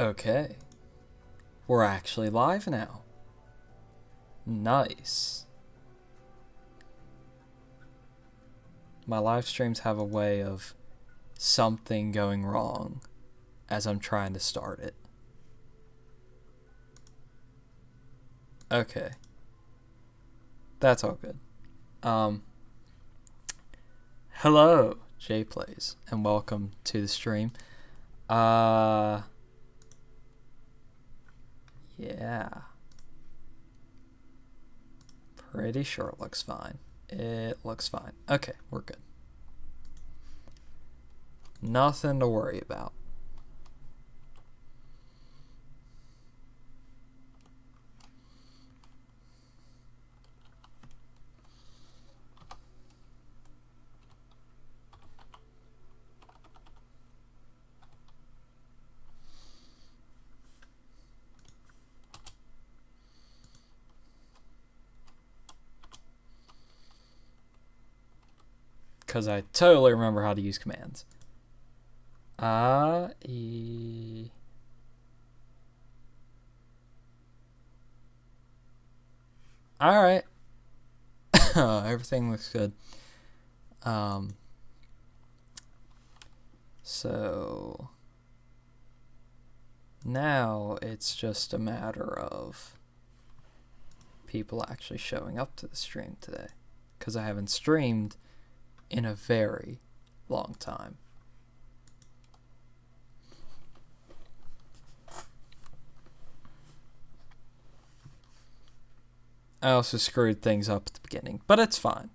Okay, we're actually live now. Nice. My live streams have a way of something going wrong as I'm trying to start it. Okay. That's all good. Hello, JPlays, and welcome to the stream. Yeah. Pretty sure it looks fine. It looks fine. Okay, we're good. Nothing to worry about. Because I totally remember how to use commands. Alright. Everything looks good. So now it's just a matter of people actually showing up to the stream today, because I haven't streamed in a very long time. I also screwed things up at the beginning, but it's fine.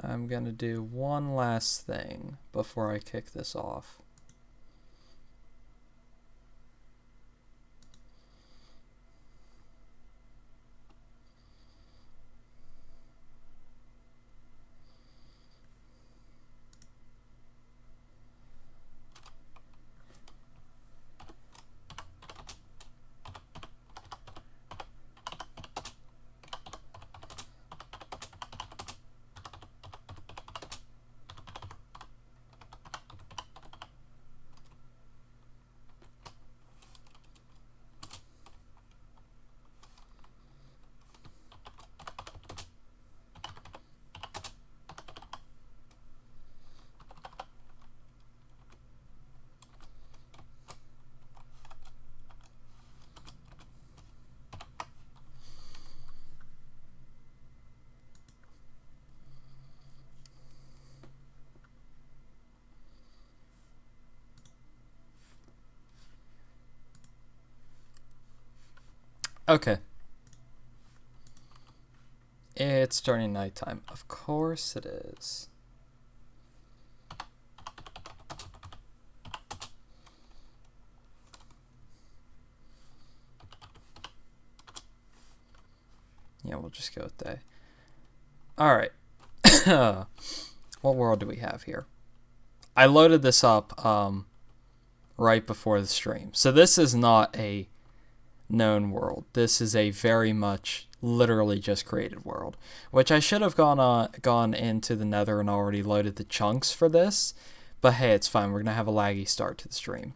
I'm gonna do one last thing before I kick this off. Okay. It's turning nighttime. Of course it is. Yeah, we'll just go with day. Alright. What world do we have here? I loaded this up right before the stream. So this is not a known world. This is a very much literally just created world, which I should have gone into the Nether and already loaded the chunks for this, but hey, it's fine. We're gonna have a laggy start to the stream.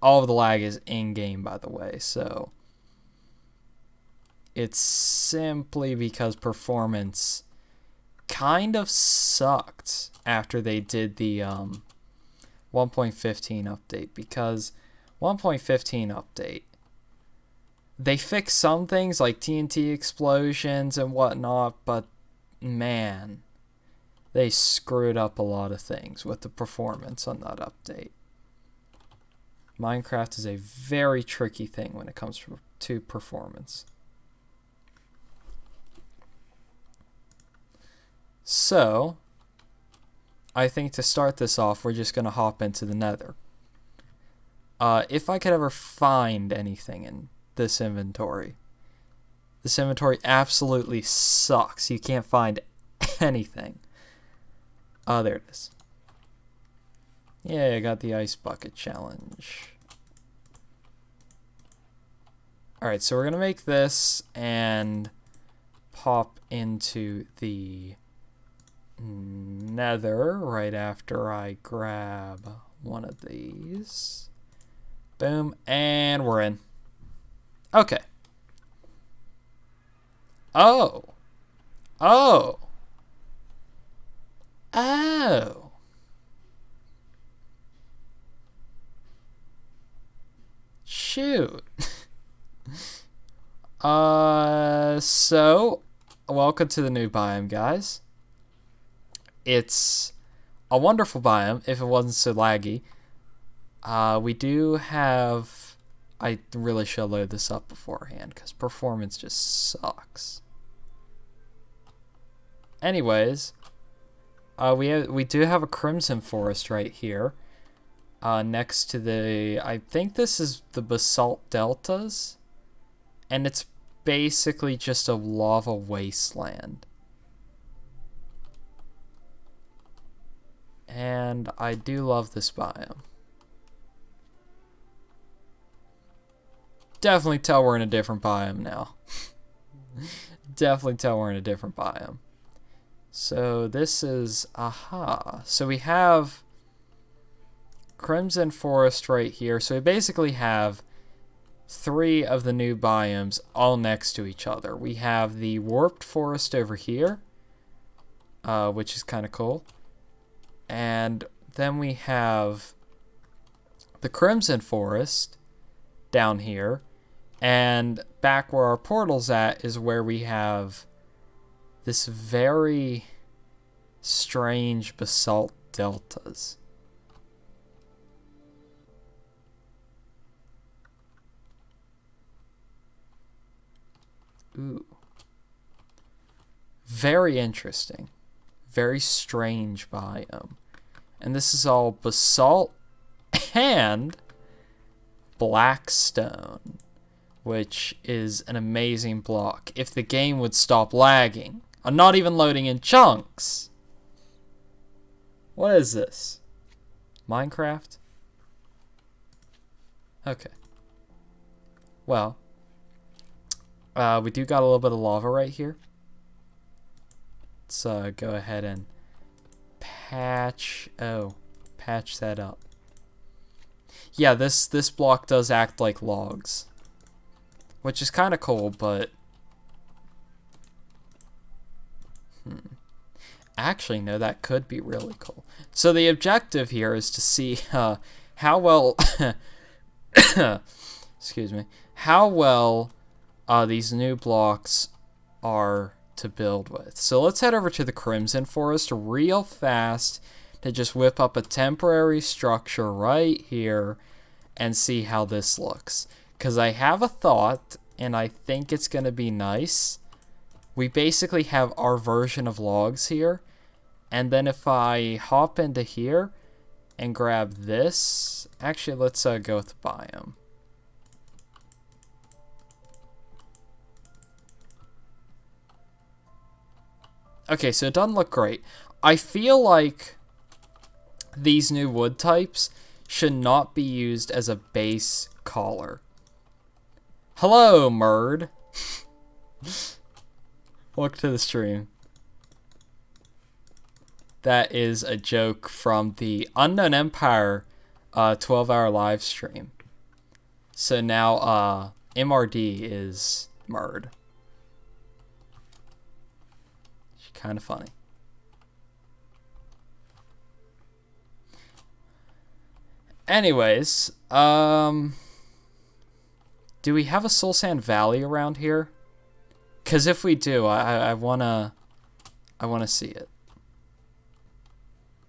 All of the lag is in game, by the way, so it's simply because performance kind of sucked after they did the 1.15 update, because 1.15 update, they fixed some things like TNT explosions and whatnot, but man, they screwed up a lot of things with the performance on that update. Minecraft is a very tricky thing when it comes to performance. So, I think to start this off, we're just going to hop into the Nether. If I could ever find anything in this inventory absolutely sucks. You can't find anything. Oh, there it is. Yeah, I got the ice bucket challenge. Alright, so we're going to make this and pop into the nether right after I grab one of these. Boom, and we're in. Okay. Oh. Oh. Oh. Shoot. So, welcome to the new biome, guys. It's a wonderful biome, if it wasn't so laggy. We do have... I really should load this up beforehand, because performance just sucks. Anyways, we do have a crimson forest right here. Next to the... I think this is the basalt deltas. And it's basically just a lava wasteland. And I do love this biome. Definitely tell we're in a different biome now. Definitely tell we're in a different biome. So this is... aha. So we have Crimson Forest right here. So we basically have 3 of the new biomes all next to each other. We have the Warped Forest over here, which is kind of cool. And then we have the Crimson Forest down here. And back where our portal's at is where we have this very strange basalt deltas. Ooh. Very interesting. Very strange biome. And this is all basalt and black stone, which is an amazing block. If the game would stop lagging. I'm not even loading in chunks. What is this? Minecraft? Okay. Well, we do got a little bit of lava right here. Let's go ahead and patch that up. Yeah, this block does act like logs, which is kind of cool, but actually, no, that could be really cool. So the objective here is to see how well excuse me, how well these new blocks are to build with. So let's head over to the Crimson Forest real fast to just whip up a temporary structure right here and see how this looks. Because I have a thought, and I think it's going to be nice. We basically have our version of logs here. And then if I hop into here and grab this... Actually, let's go with the biome. Okay, so it doesn't look great. I feel like these new wood types should not be used as a base collar. Hello, Murd. Welcome to the stream. That is a joke from the Unknown Empire 12-hour live stream. So now MRD is Murd. Kind of funny. Anyways, do we have a Soul Sand Valley around here? Because if we do, I wanna see it.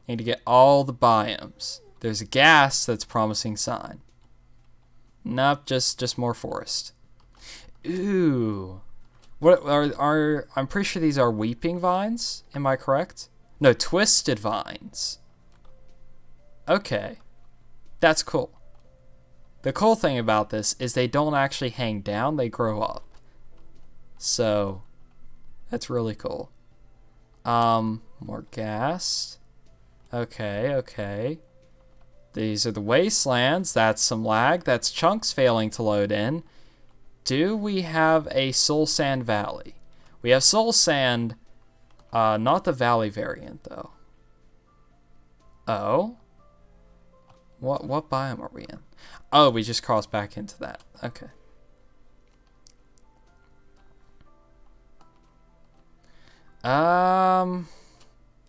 Need to get all the biomes. There's a gas that's promising sign. Nope, just more forest. Ooh. What are I'm pretty sure these are weeping vines, am I correct? No, twisted vines. Okay. That's cool. The cool thing about this is they don't actually hang down, they grow up. So that's really cool. More gas. Okay. These are the wastelands. That's some lag. That's chunks failing to load in. Do we have a Soul Sand Valley? We have Soul Sand, not the Valley variant, though. Oh? What biome are we in? Oh, we just crossed back into that. Okay.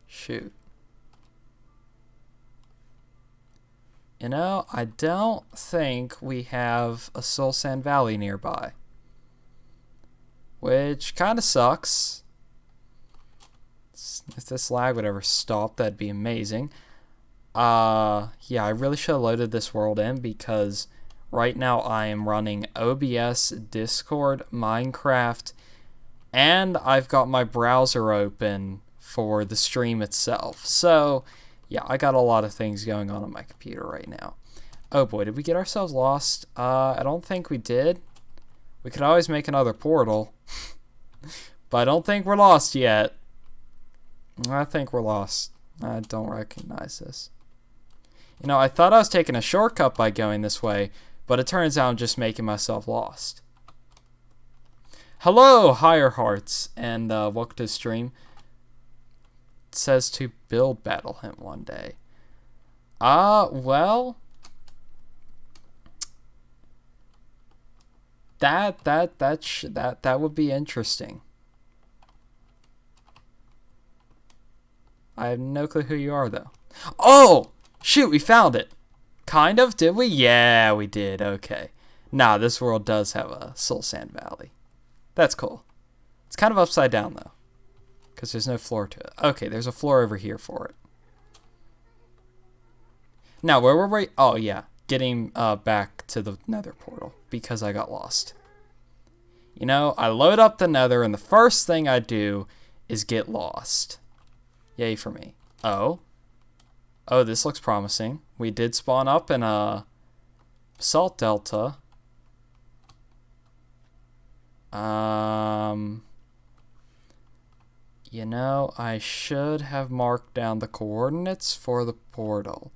Shoot. You know, I don't think we have a Soul Sand Valley nearby. Which kind of sucks. If this lag would ever stop, that'd be amazing. Yeah, I really should have loaded this world in because right now I am running OBS, Discord, Minecraft, and I've got my browser open for the stream itself. So, yeah, I got a lot of things going on my computer right now. Oh boy, did we get ourselves lost? I don't think we did. We could always make another portal. But I don't think we're lost yet. I think we're lost. I don't recognize this. You know, I thought I was taking a shortcut by going this way, but it turns out I'm just making myself lost. Hello, Higher Hearts, and welcome to the stream. It says to build Battle Hint one day. Well, that would be interesting. I have no clue who you are, though. Oh! Shoot, we found it. Kind of, did we? Yeah, we did. Okay. Nah, this world does have a Soul Sand Valley. That's cool. It's kind of upside down, though. Because there's no floor to it. Okay, there's a floor over here for it. Now, where were we? Oh, yeah. Getting back to the nether portal. Because I got lost. You know, I load up the nether, and the first thing I do is get lost. Yay for me. Oh. Oh, this looks promising. We did spawn up in a Basalt Delta. You know, I should have marked down the coordinates for the portal.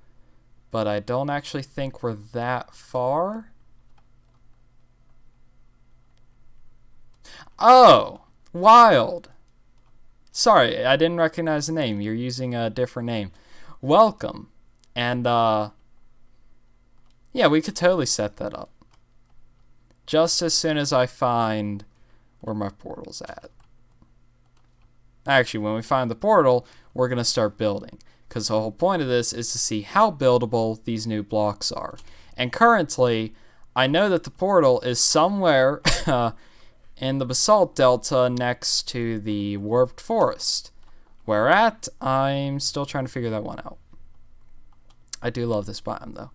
But I don't actually think we're that far. Oh! Wild! Sorry, I didn't recognize the name. You're using a different name. Welcome. And, yeah, we could totally set that up. Just as soon as I find where my portal's at. Actually, when we find the portal, we're going to start building. Because the whole point of this is to see how buildable these new blocks are. And currently, I know that the portal is somewhere in the Basalt Delta next to the Warped Forest. Where at, I'm still trying to figure that one out. I do love this biome, though.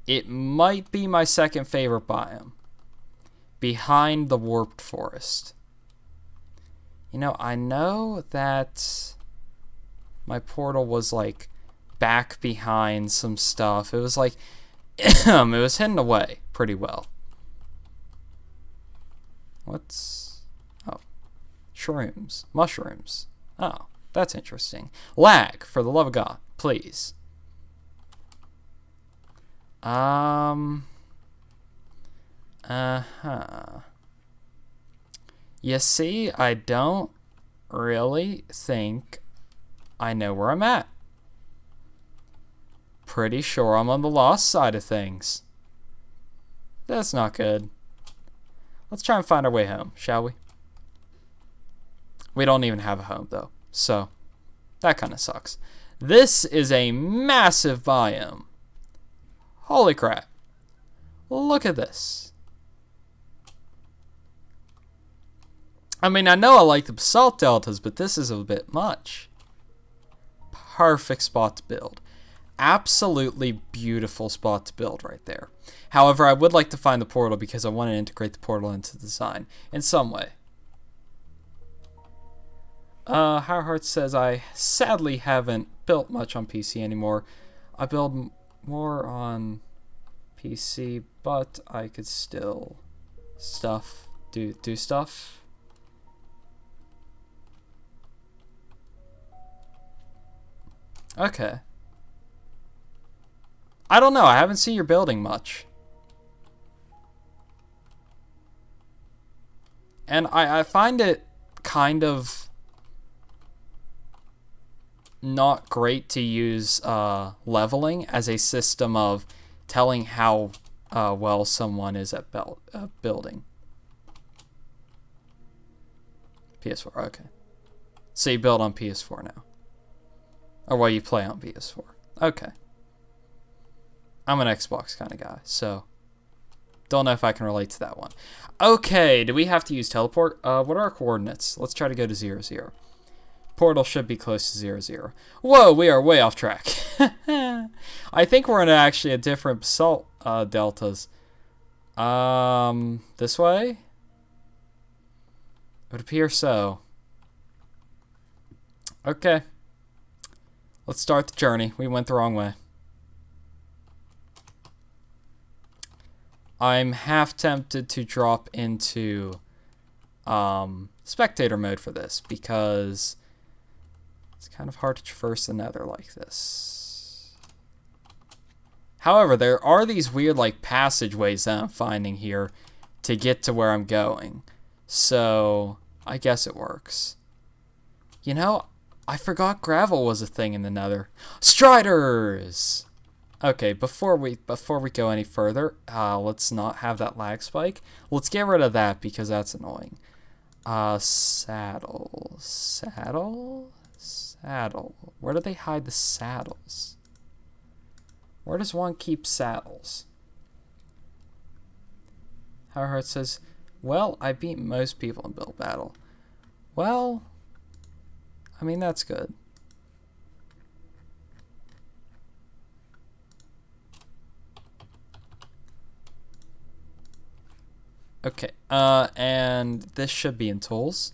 It might be my second favorite biome. Behind the Warped Forest. You know, I know that my portal was, like, back behind some stuff. It was, like, it was hidden away pretty well. What's... Oh. Shrooms. Mushrooms. Oh, that's interesting. Lag, for the love of God, please. You see, I don't really think I know where I'm at. Pretty sure I'm on the lost side of things. That's not good. Let's try and find our way home, shall we? We don't even have a home, though, so that kind of sucks. This is a massive biome. Holy crap. Look at this. I mean, I know I like the Basalt Deltas, but this is a bit much. Perfect spot to build. Absolutely beautiful spot to build right there. However, I would like to find the portal because I want to integrate the portal into the design in some way. Heart says, I sadly haven't built much on PC anymore. I build more on PC, but I could still do stuff. Okay. I don't know. I haven't seen your building much. And I find it kind of not great to use leveling as a system of telling how well someone is at building. PS4, okay. So you build on PS4 now. Or well, you play on PS4. Okay. I'm an Xbox kind of guy, so don't know if I can relate to that one. Okay, do we have to use teleport? What are our coordinates? Let's try to go to 0, 0. Portal should be close to 0, 0. Whoa, we are way off track. I think we're in actually a different basalt deltas. This way? It would appear so. Okay. Let's start the journey. We went the wrong way. I'm half tempted to drop into spectator mode for this because it's kind of hard to traverse the nether like this. However, there are these weird like passageways that I'm finding here to get to where I'm going. So I guess it works. You know, I forgot gravel was a thing in the nether. Striders! Okay, before we go any further, let's not have that lag spike. Let's get rid of that because that's annoying. Saddle. Where do they hide the saddles? Where does one keep saddles? However, it says, well, I beat most people in build battle. Well, I mean, that's good. Okay, and this should be in tools.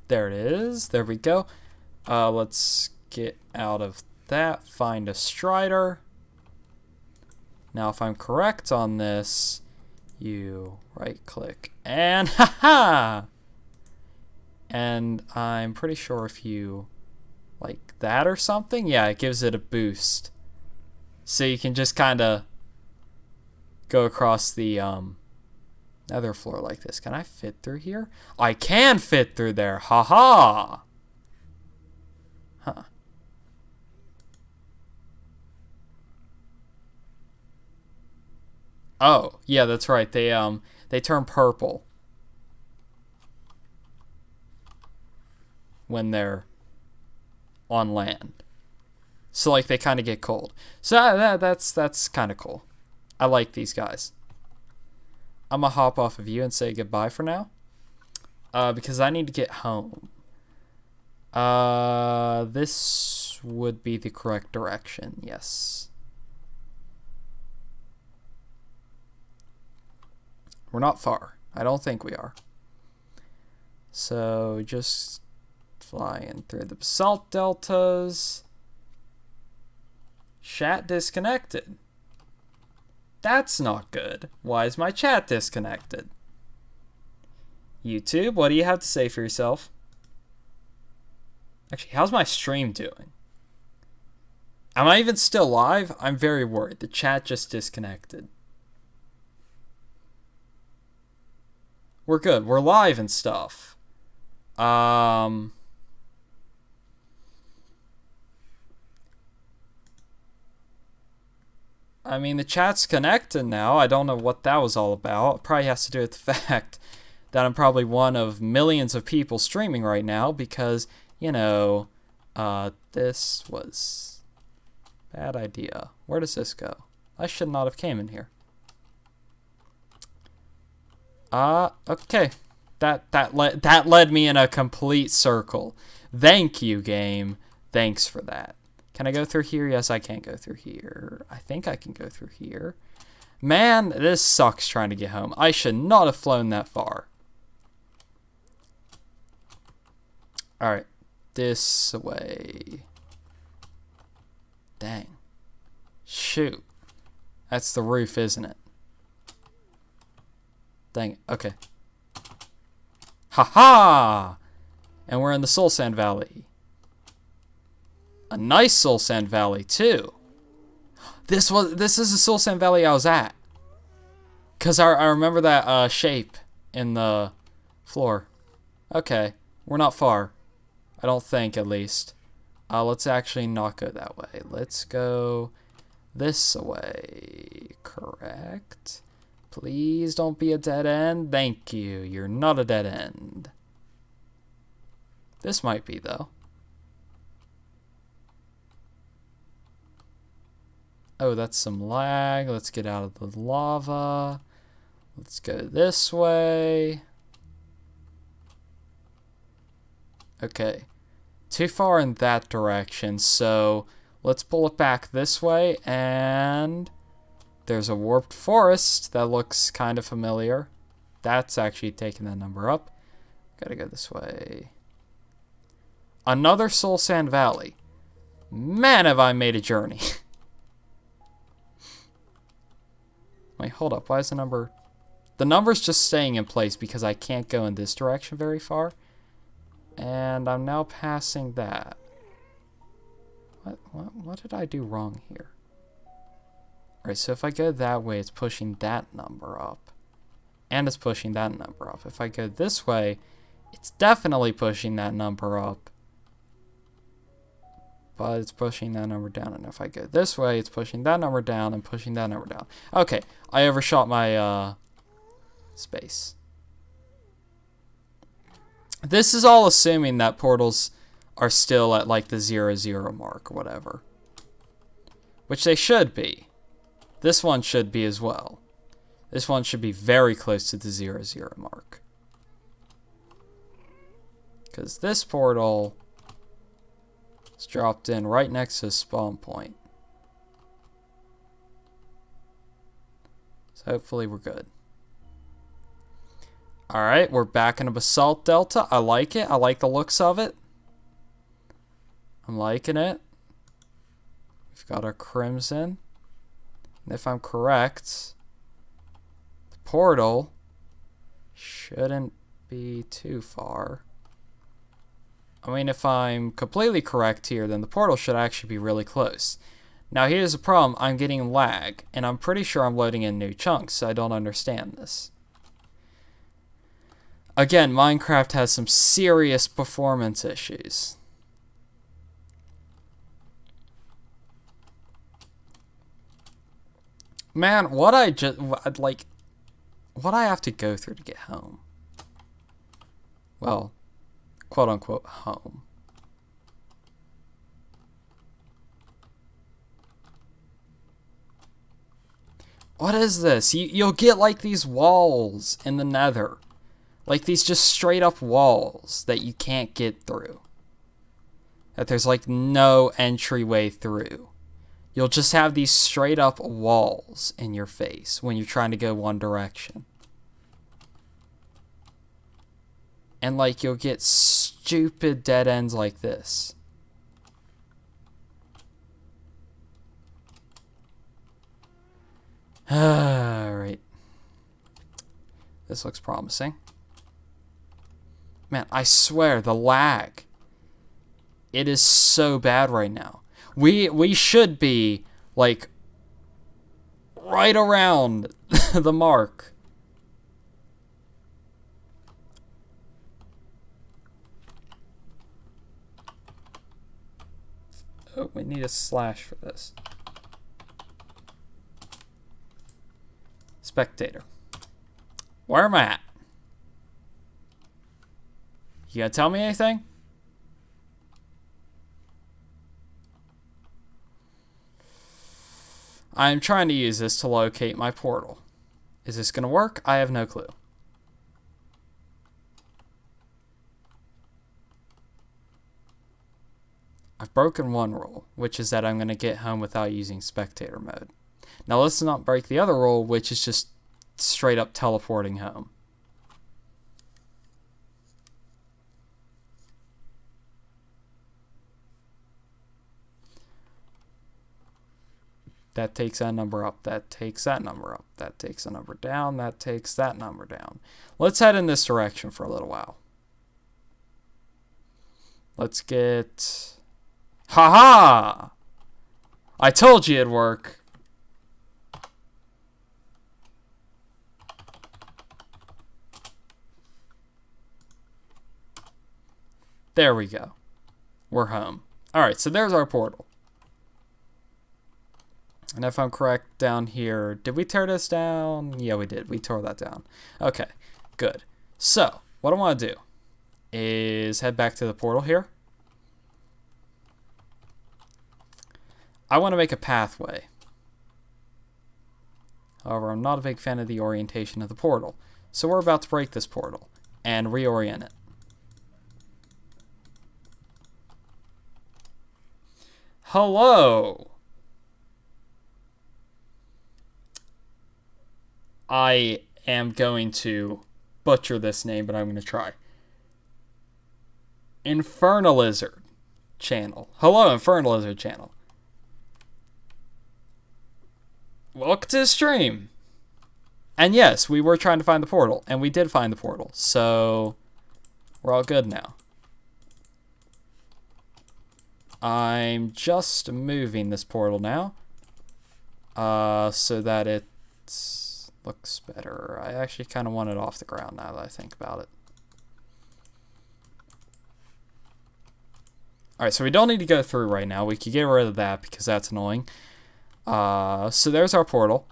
There it is. There we go. Let's get out of that. Find a strider. Now, if I'm correct on this, you right-click and haha. And I'm pretty sure if you like that or something, yeah, it gives it a boost. So you can just kind of go across the nether floor like this. Can I fit through here? I can fit through there. Haha. Huh. Oh, yeah, that's right. They turn purple when they're on land. So like they kind of get cold. So that's kind of cool. I like these guys. I'm gonna hop off of you and say goodbye for now. Because I need to get home. This would be the correct direction. Yes. We're not far. I don't think we are. So just flying through the basalt deltas. Chat disconnected. That's not good. Why is my chat disconnected? YouTube, what do you have to say for yourself? Actually, how's my stream doing? Am I even still live? I'm very worried. The chat just disconnected. We're good. We're live and stuff. I mean, the chat's connected now. I don't know what that was all about. It probably has to do with the fact that I'm probably one of millions of people streaming right now because, you know, this was bad idea. Where does this go? I should not have came in here. Okay. That led me in a complete circle. Thank you, game. Thanks for that. Can I go through here? Yes, I can go through here. I think I can go through here. Man, this sucks trying to get home. I should not have flown that far. Alright. This way. Dang. Shoot. That's the roof, isn't it? Dang it. Okay. Ha-ha! And we're in the Soul Sand Valley. A nice Soul Sand Valley, too. This is the Soul Sand Valley I was at. Because I remember that shape in the floor. Okay, we're not far. I don't think, at least. Let's actually not go that way. Let's go this way. Correct. Please don't be a dead end. Thank you. You're not a dead end. This might be, though. Oh, that's some lag. Let's get out of the lava. Let's go this way. Okay. Too far in that direction, so let's pull it back this way, and there's a warped forest that looks kind of familiar. That's actually taking that number up. Gotta go this way. Another Soul Sand Valley. Man, have I made a journey. Wait, hold up. Why is the number... The number's just staying in place because I can't go in this direction very far. And I'm now passing that. What did I do wrong here? Alright, so if I go that way, it's pushing that number up. And it's pushing that number up. If I go this way, it's definitely pushing that number up. But it's pushing that number down. And if I go this way, it's pushing that number down and pushing that number down. Okay, I overshot my space. This is all assuming that portals are still at like the 0, 0 mark or whatever. Which they should be. This one should be as well. This one should be very close to the 0, 0 mark. Because this portal is dropped in right next to the spawn point. So hopefully we're good. Alright, we're back in a basalt delta. I like it. I like the looks of it. I'm liking it. We've got our crimson. And if I'm correct, the portal shouldn't be too far. I mean, if I'm completely correct here, then the portal should actually be really close. Now, here's the problem. I'm getting lag, and I'm pretty sure I'm loading in new chunks, so I don't understand this. Again, Minecraft has some serious performance issues. Man, what I have to go through to get home. Well, quote unquote home. What is this? You'll get like these walls in the nether. Like these just straight up walls that you can't get through. That there's like no entryway through. You'll just have these straight up walls in your face when you're trying to go one direction. And like you'll get stupid dead ends like this. Alright. This looks promising. Man, I swear, the lag. It is so bad right now. We should be, like, right around the mark. Oh, we need a slash for this. Spectator. Where am I at? You gonna tell me anything? I'm trying to use this to locate my portal. Is this gonna work? I have no clue. I've broken one rule, which is that I'm gonna get home without using spectator mode. Now let's not break the other rule, which is just straight up teleporting home. That takes that number up, that takes that number up, that takes a number down, that takes that number down. Let's head in this direction for a little while. Let's get... Haha! I told you it'd work. There we go. We're home. Alright, so there's our portal. And if I'm correct, down here... Did we tear this down? Yeah, we did. We tore that down. Okay, good. So, what I want to do is head back to the portal here. I want to make a pathway. However, I'm not a big fan of the orientation of the portal. So we're about to break this portal and reorient it. Hello! I am going to butcher this name, but I'm going to try. Infernalizard channel. Hello, Infernalizard channel. Welcome to the stream. And yes, we were trying to find the portal, and we did find the portal, so we're all good now. I'm just moving this portal now, so that it looks better. I actually kind of want it off the ground now that I think about it. Alright, so we don't need to go through right now. We could get rid of that because that's annoying. So there's our portal.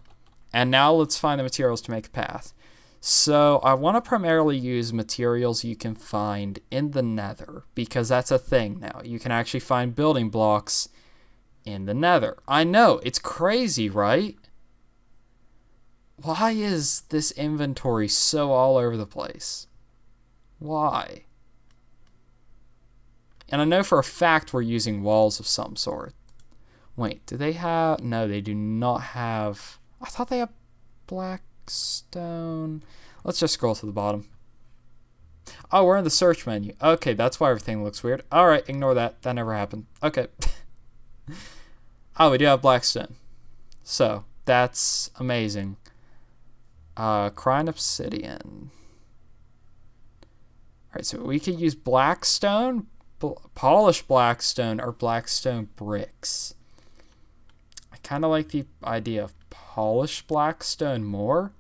And now let's find the materials to make a path. So I want to primarily use materials you can find in the Nether, because that's a thing now. You can actually find building blocks in the Nether. I know, it's crazy, right? Why is this inventory so all over the place? Why? And I know for a fact we're using walls of some sort. Wait, do they have... No, they do not have... I thought they had black stone. Let's just scroll to the bottom. Oh, we're in the search menu. Okay, that's why everything looks weird. Alright, ignore that. That never happened. Okay. Oh, we do have black stone. So, that's amazing. Crying obsidian. Alright, so we could use blackstone, polished blackstone, or blackstone bricks. I kind of like the idea of polished blackstone more.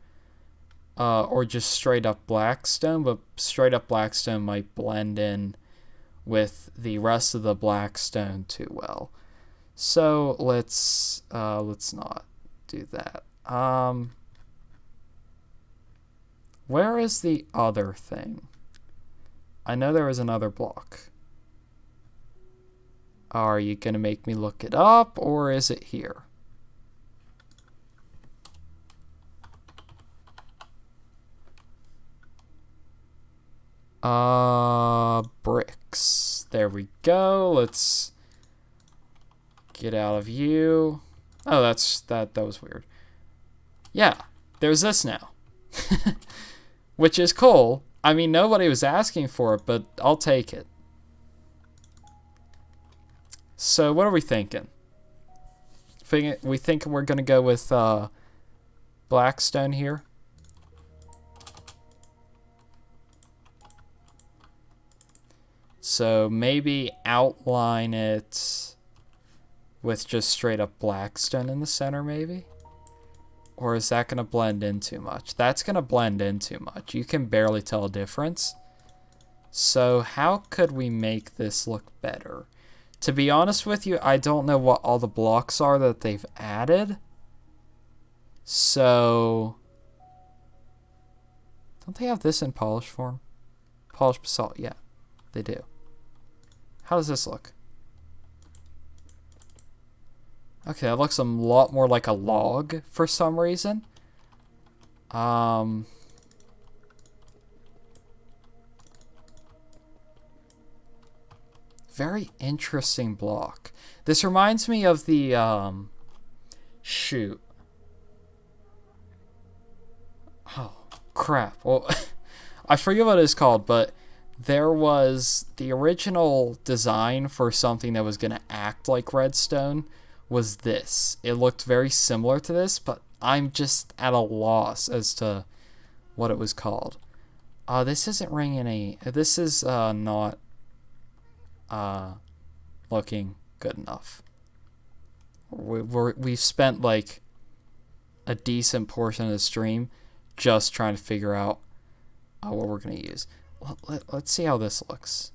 Or just straight up blackstone, but straight up blackstone might blend in with the rest of the blackstone too well. So let's not do that. Where is the other thing? I know there is another block. Are you gonna make me look it up, or is it here? Bricks. There we go. Let's get out of view. Oh, that was weird. Yeah, there's this now. Which is cool. I mean, nobody was asking for it, but I'll take it. So, what are we thinking? We think we're gonna go with blackstone here. So maybe outline it with just straight up blackstone in the center, maybe? Or is that going to blend in too much? That's going to blend in too much. You can barely tell a difference. So how could we make this look better? To be honest with you, I don't know what all the blocks are that they've added. So... Don't they have this in polished form? Polished basalt, yeah. They do. How does this look? Okay, that looks a lot more like a log for some reason. Very interesting block. This reminds me of the, shoot. Oh, crap. Well, I forget what it's called, but there was the original design for something that was going to act like redstone was this. It looked very similar to this, but I'm just at a loss as to what it was called. This isn't ringing any... This is not looking good enough. We've spent like a decent portion of the stream just trying to figure out what we're going to use. Let's see how this looks.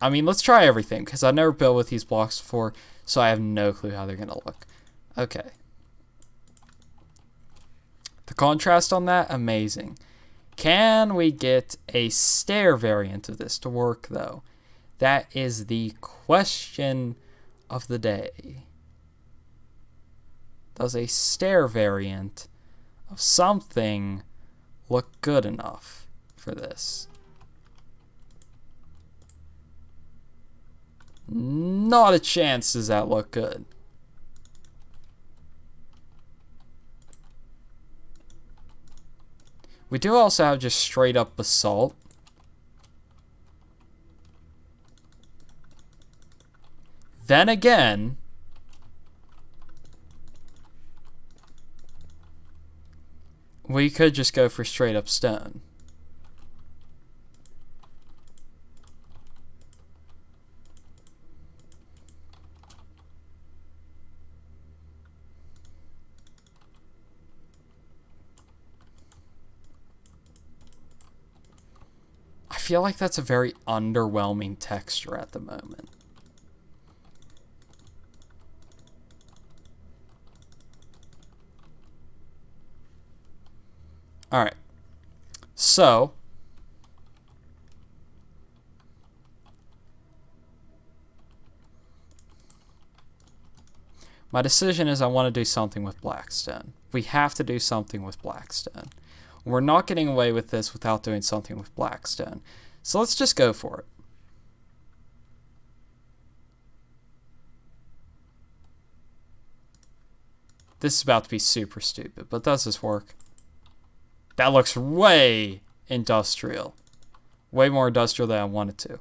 I mean, let's try everything, because I've never built with these blocks before, so I have no clue how they're going to look. Okay. The contrast on that, amazing. Can we get a stair variant of this to work, though? That is the question of the day. Does a stair variant of something look good enough for this? Not a chance does that look good. We do also have just straight up basalt. Then again, we could just go for straight up stone. I feel like that's a very underwhelming texture at the moment. Alright, so my decision is I want to do something with blackstone. We have to do something with blackstone. We're not getting away with this without doing something with blackstone. So let's just go for it. This is about to be super stupid, but does this work? That looks way industrial. Way more industrial than I wanted to.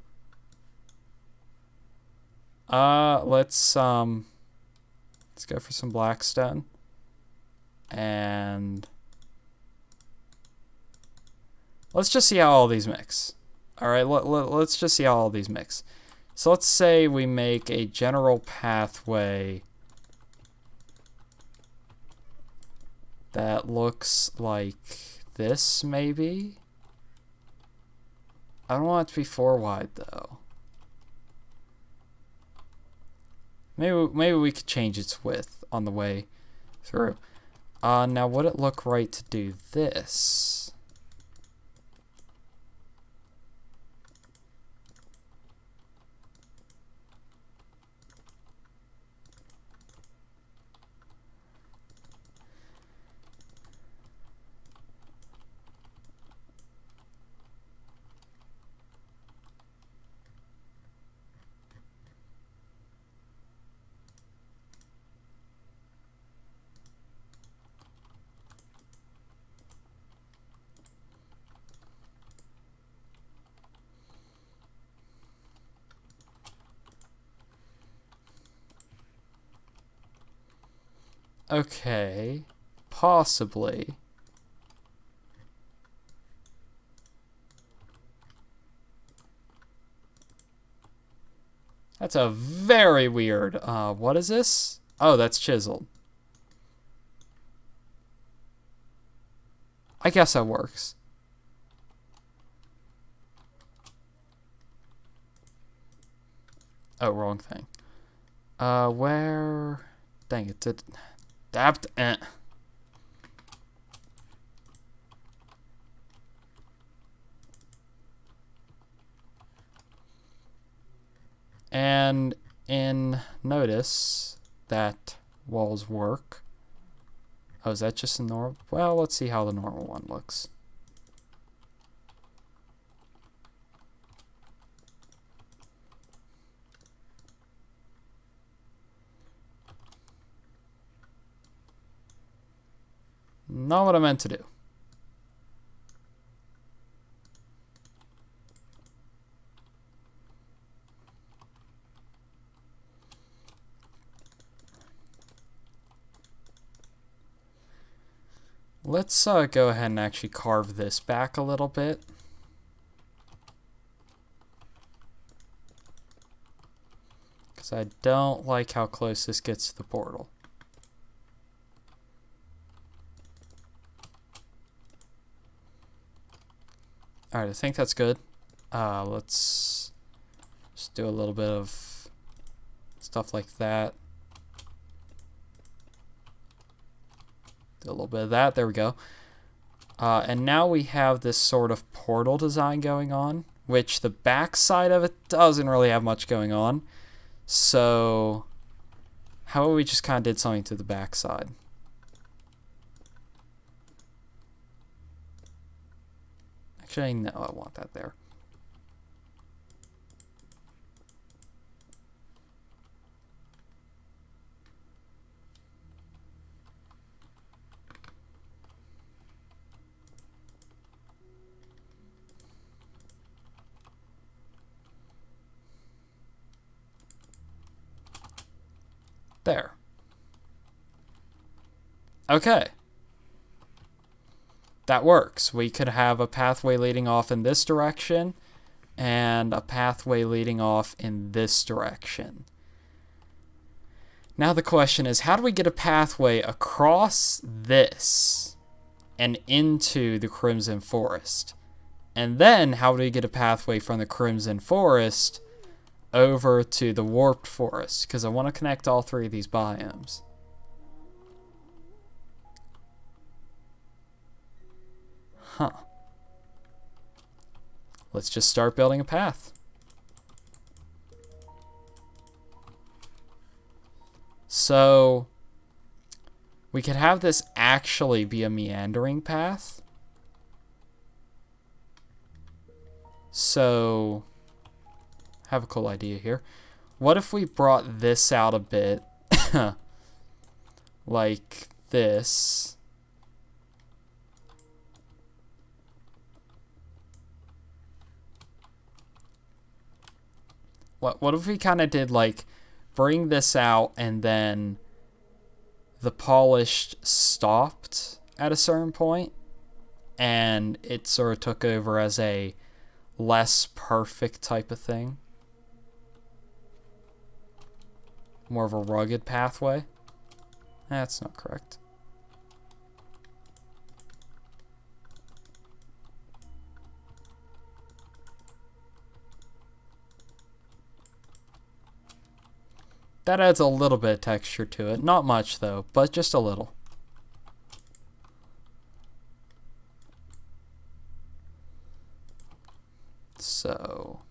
Let's go for some blackstone. And let's just see how all these mix. Alright, let's just see how all these mix. So let's say we make a general pathway that looks like this, maybe? I don't want it to be 4 wide, though. Maybe we could change its width on the way through. Now, would it look right to do this? Okay, possibly. That's a very weird, what is this? Oh, that's chiseled. I guess that works. Oh, wrong thing. Where? Dang it, did... Dabbed. And notice that walls work. Oh, is that just a normal? Well, let's see how the normal one looks. Not what I meant to do. Let's go ahead and actually carve this back a little bit. Because I don't like how close this gets to the portal. Alright, I think that's good. Let's just do a little bit of stuff like that. Do a little bit of that. There we go. And now we have this sort of portal design going on, which the back side of it doesn't really have much going on. So how about we just kind of did something to the back side? Actually, no, I want that there. There. Okay. That works. We could have a pathway leading off in this direction and a pathway leading off in this direction. Now the question is, how do we get a pathway across this and into the Crimson Forest? And then how do we get a pathway from the Crimson Forest over to the Warped Forest? Because I want to connect all three of these biomes. Huh. Let's just start building a path. So we could have this actually be a meandering path. So I have a cool idea here. What if we brought this out a bit like this? What if we kind of did like bring this out and then the polished stopped at a certain point and it sort of took over as a less perfect type of thing? More of a rugged pathway? That's not correct. That adds a little bit of texture to it. Not much though, but just a little. So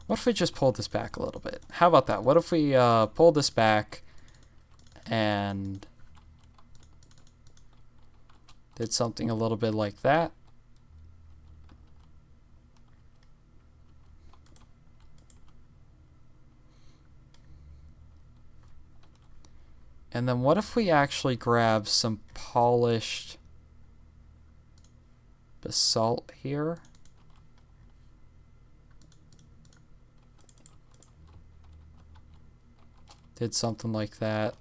what if we just pulled this back a little bit? How about that? What if we pull this back and did something a little bit like that? And then what if we actually grab some polished basalt here? Did something like that.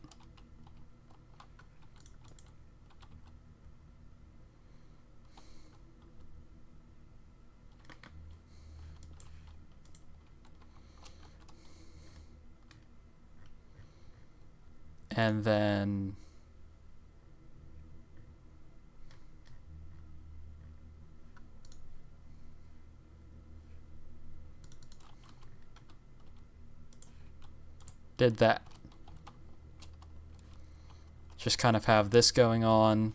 And then did that. Just kind of have this going on.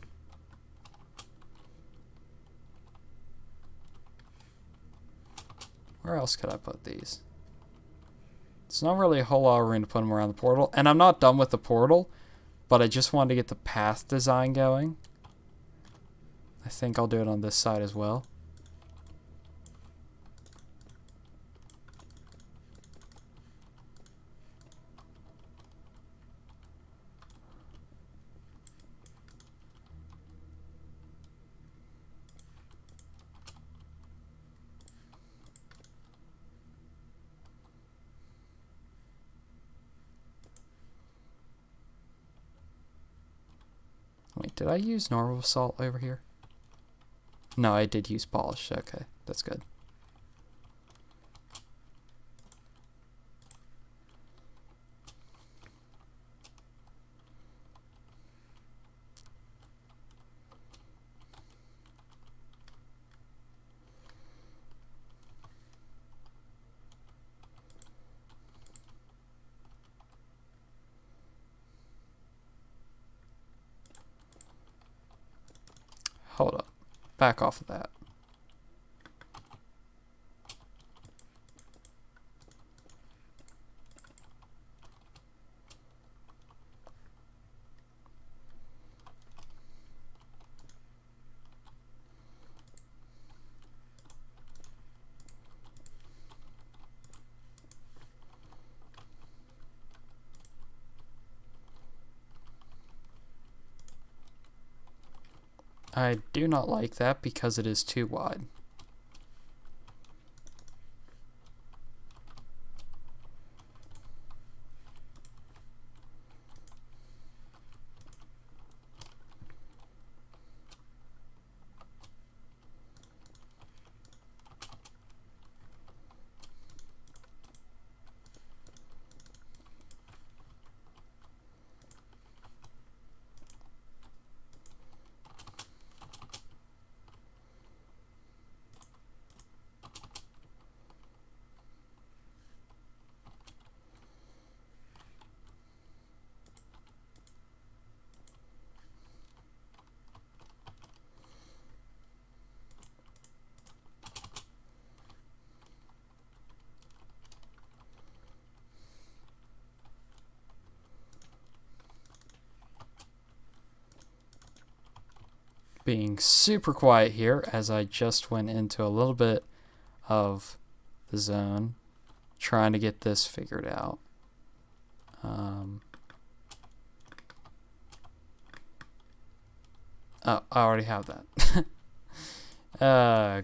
Where else could I put these? It's not really a whole lot of room to put them around the portal. And I'm not done with the portal, but I just wanted to get the path design going. I think I'll do it on this side as well. Wait, did I use normal salt over here? No, I did use polish. Okay, that's good. Hold up. Back off of that. I do not like that because it is too wide. Being super quiet here as I just went into a little bit of the zone trying to get this figured out. Oh, I already have that.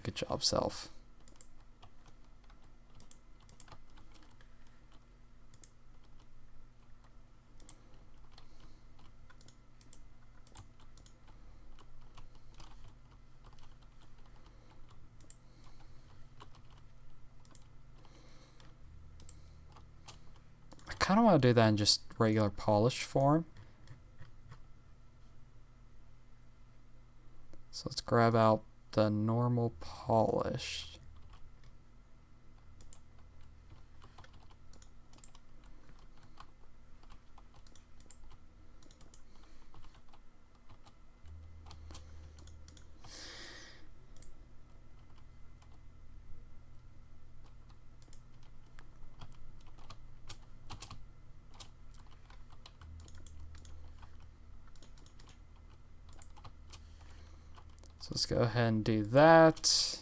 Good job, self. I kind of want to do that in just regular polish form. So let's grab out the normal polish. So let's go ahead and do that.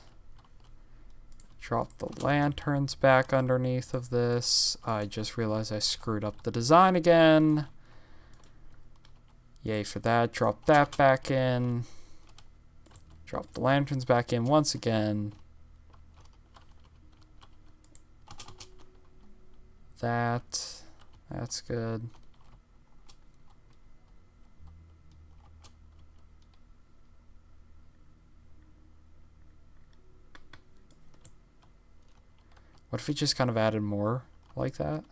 Drop the lanterns back underneath of this. I just realized I screwed up the design again. Yay for that. Drop that back in. Drop the lanterns back in once again. That's good. What if we just kind of added more like that?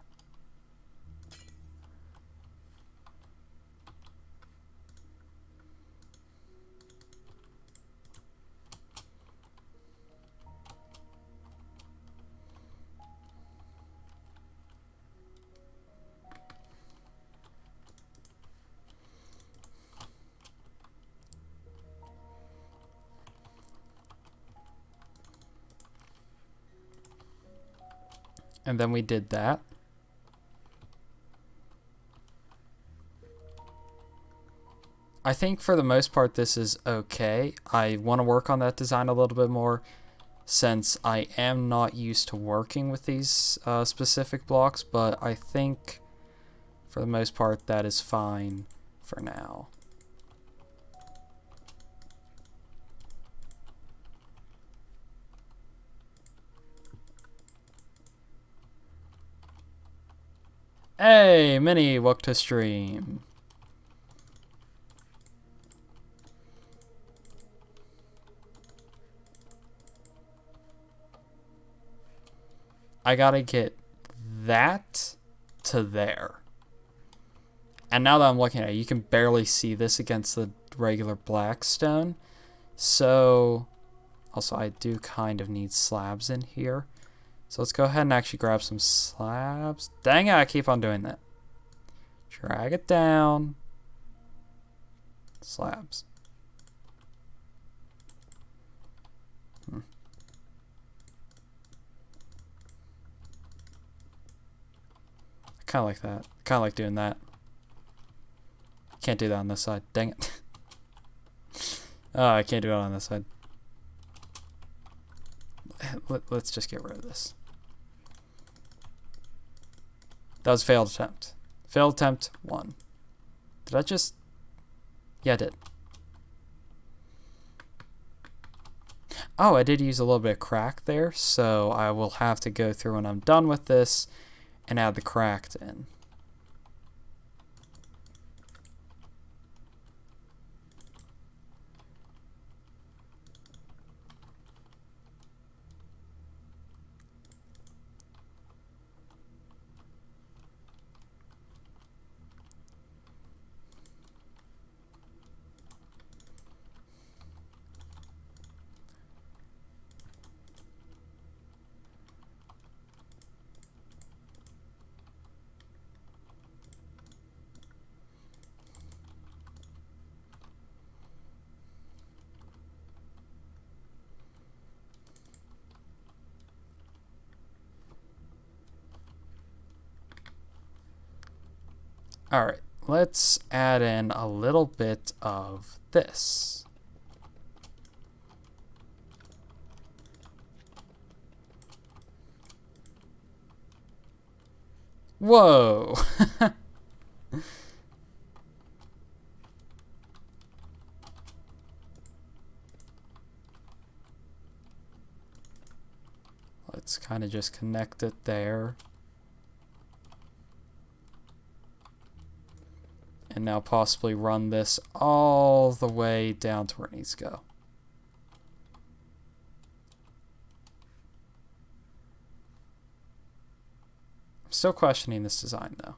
And then we did that. I think for the most part this is okay. I want to work on that design a little bit more since I am not used to working with these specific blocks, but I think for the most part that is fine for now. Hey, Minnie, welcome to stream. I gotta get that to there. And now that I'm looking at it, you can barely see this against the regular black stone. So, also I do kind of need slabs in here. So let's go ahead and actually grab some slabs. Dang it, I keep on doing that. Drag it down. Slabs. I kind of like that. Kind of like doing that. Can't do that on this side. Dang it. Oh, I can't do it on this side. Let's just get rid of this. That was a failed attempt. Failed attempt 1. Did I just... Yeah, I did. Oh, I did use a little bit of crack there, so I will have to go through when I'm done with this and add the cracked in. Alright, let's add in a little bit of this. Whoa! Let's kind of just connect it there. And now possibly run this all the way down to where it needs to go. I'm still questioning this design though.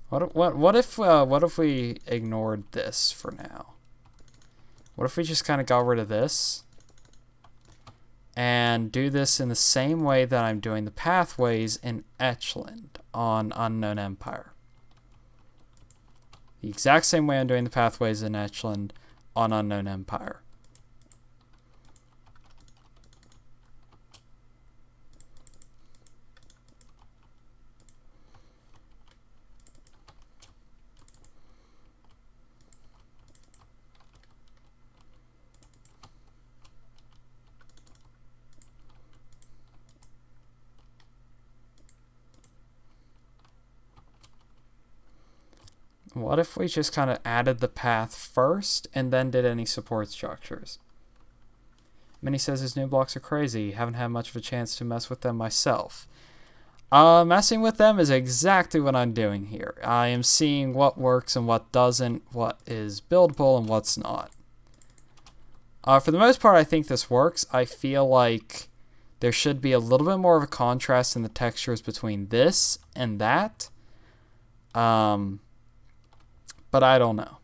What if we ignored this for now? What if we just kind of got rid of this and do this in the same way that I'm doing the pathways in Etchland on Unknown Empire? The exact same way I'm doing the pathways in Etchland on Unknown Empire. What if we just kind of added the path first and then did any support structures? Minnie says his new blocks are crazy. Haven't had much of a chance to mess with them myself. Messing with them is exactly what I'm doing here. I am seeing what works and what doesn't, what is buildable and what's not. For the most part, I think this works. I feel like there should be a little bit more of a contrast in the textures between this and that. But I don't know.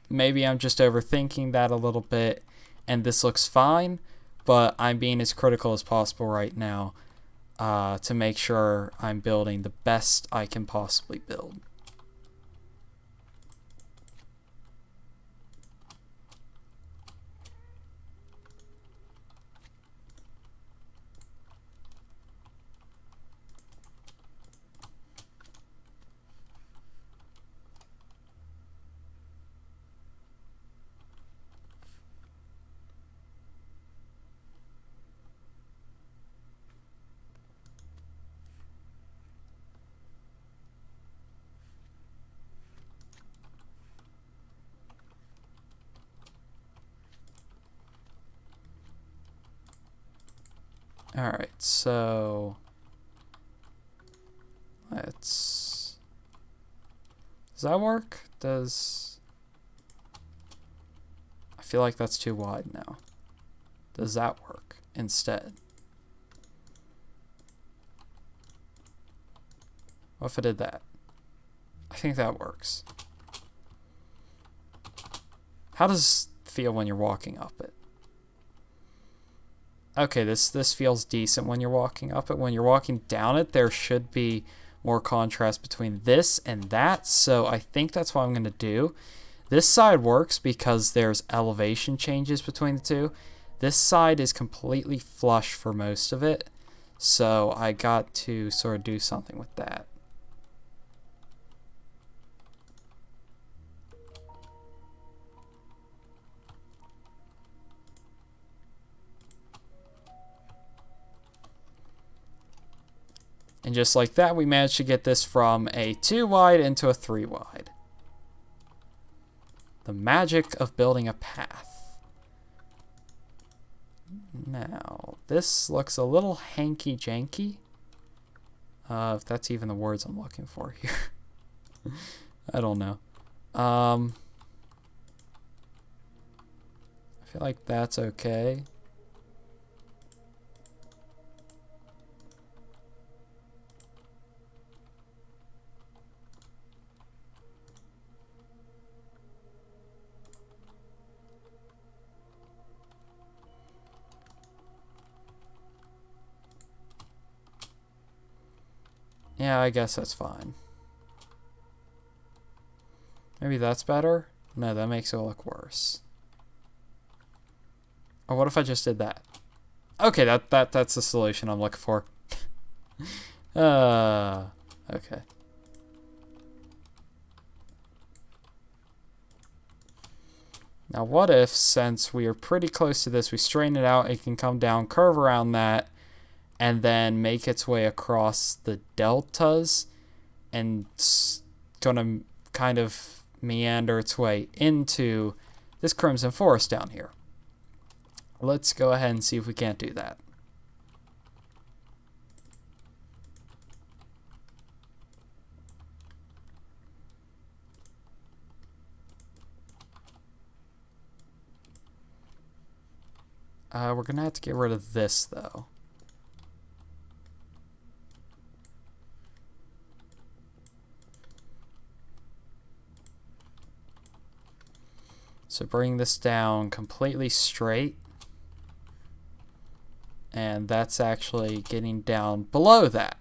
Maybe I'm just overthinking that a little bit, and this looks fine, but I'm being as critical as possible right now to make sure I'm building the best I can possibly build. Alright, so let's... Does that work? Does... feel like that's too wide now. Does that work instead? What if I did that? I think that works. How does it feel when you're walking up it? Okay, this feels decent when you're walking up it. When you're walking down it, there should be more contrast between this and that, so I think that's what I'm going to do. This side works because there's elevation changes between the two. This side is completely flush for most of it, so I got to sort of do something with that. And just like that, we managed to get this from a 2 wide into a 3 wide. The magic of building a path. Now, this looks a little hanky-janky. If that's even the words I'm looking for here. I don't know. I feel like that's okay. Yeah, I guess that's fine. Maybe that's better? No, that makes it look worse. Or what if I just did that? Okay, that's the solution I'm looking for. Okay. Now what if, since we are pretty close to this, we straighten it out, it can come down, curve around that, and then make its way across the deltas, and it's gonna kind of meander its way into this Crimson Forest down here. Let's go ahead and see if we can't do that. We're gonna have to get rid of this though. So bring this down completely straight. And that's actually getting down below that.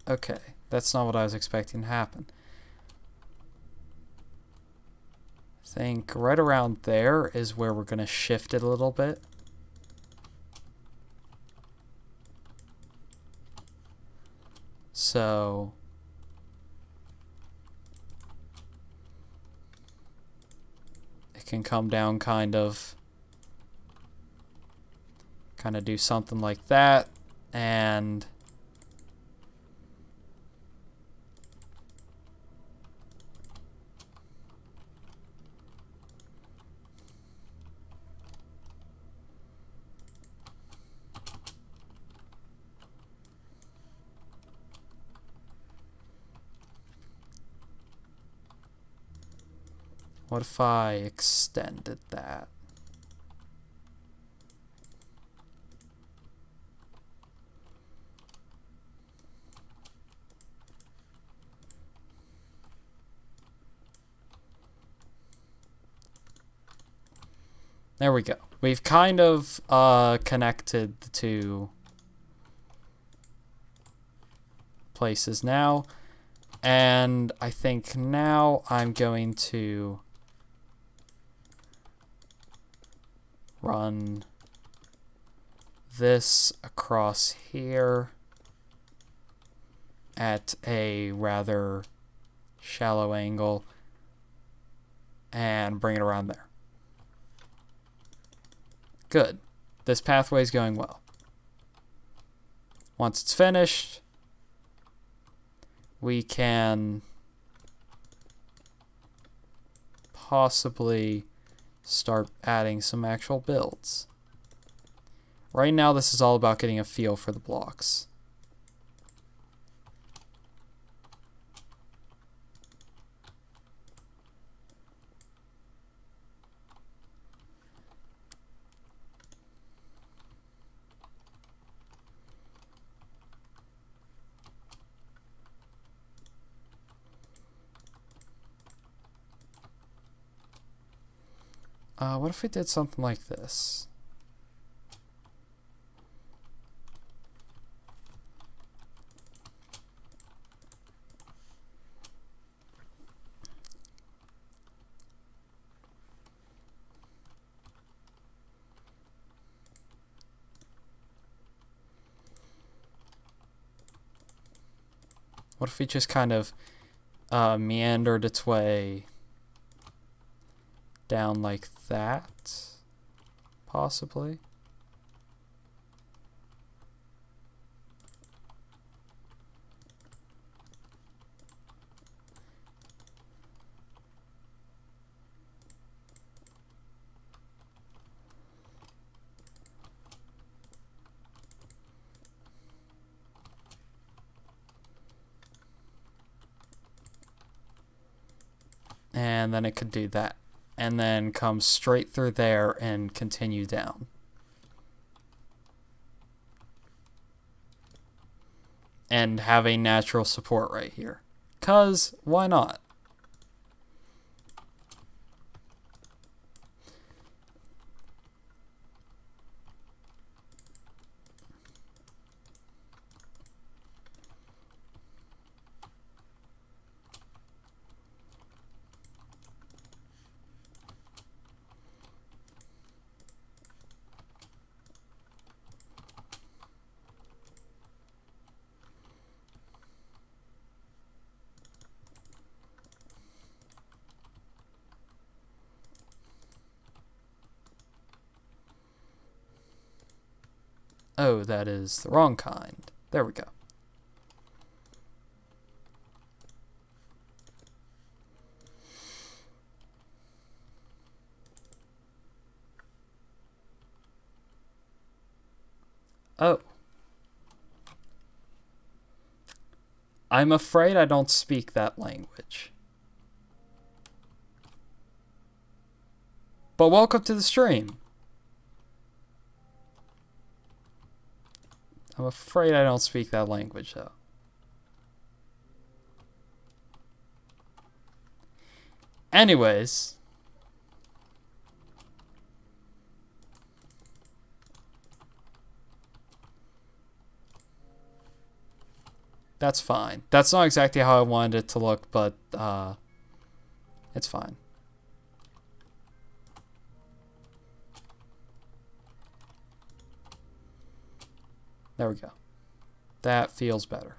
Okay, that's not what I was expecting to happen. I think right around there is where we're going to shift it a little bit. So it can come down kind of do something like that, and what if I extended that? There we go. We've kind of connected the two places now. And I think now I'm going to run this across here at a rather shallow angle and bring it around there. Good. This pathway is going well. Once it's finished, we can possibly start adding some actual builds. Right now, this is all about getting a feel for the blocks. What if we did something like this? What if we just kind of meandered its way down like that, possibly? And then it could do that. And then come straight through there and continue down. And have a natural support right here. 'Cause why not? Oh, that is the wrong kind. There we go. Oh. I'm afraid I don't speak that language. But welcome to the stream. I'm afraid I don't speak that language, though. Anyways. That's fine. That's not exactly how I wanted it to look, but it's fine. There we go. That feels better.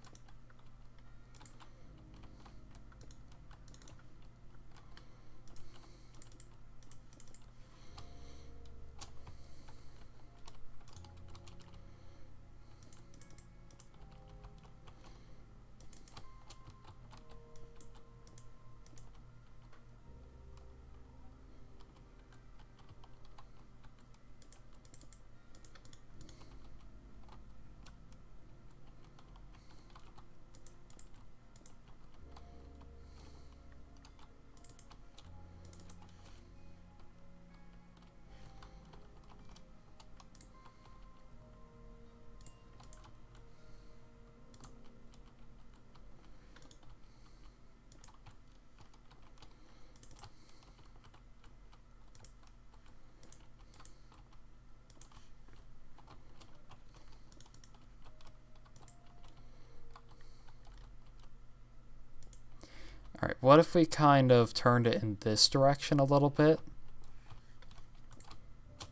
Alright, what if we kind of turned it in this direction a little bit?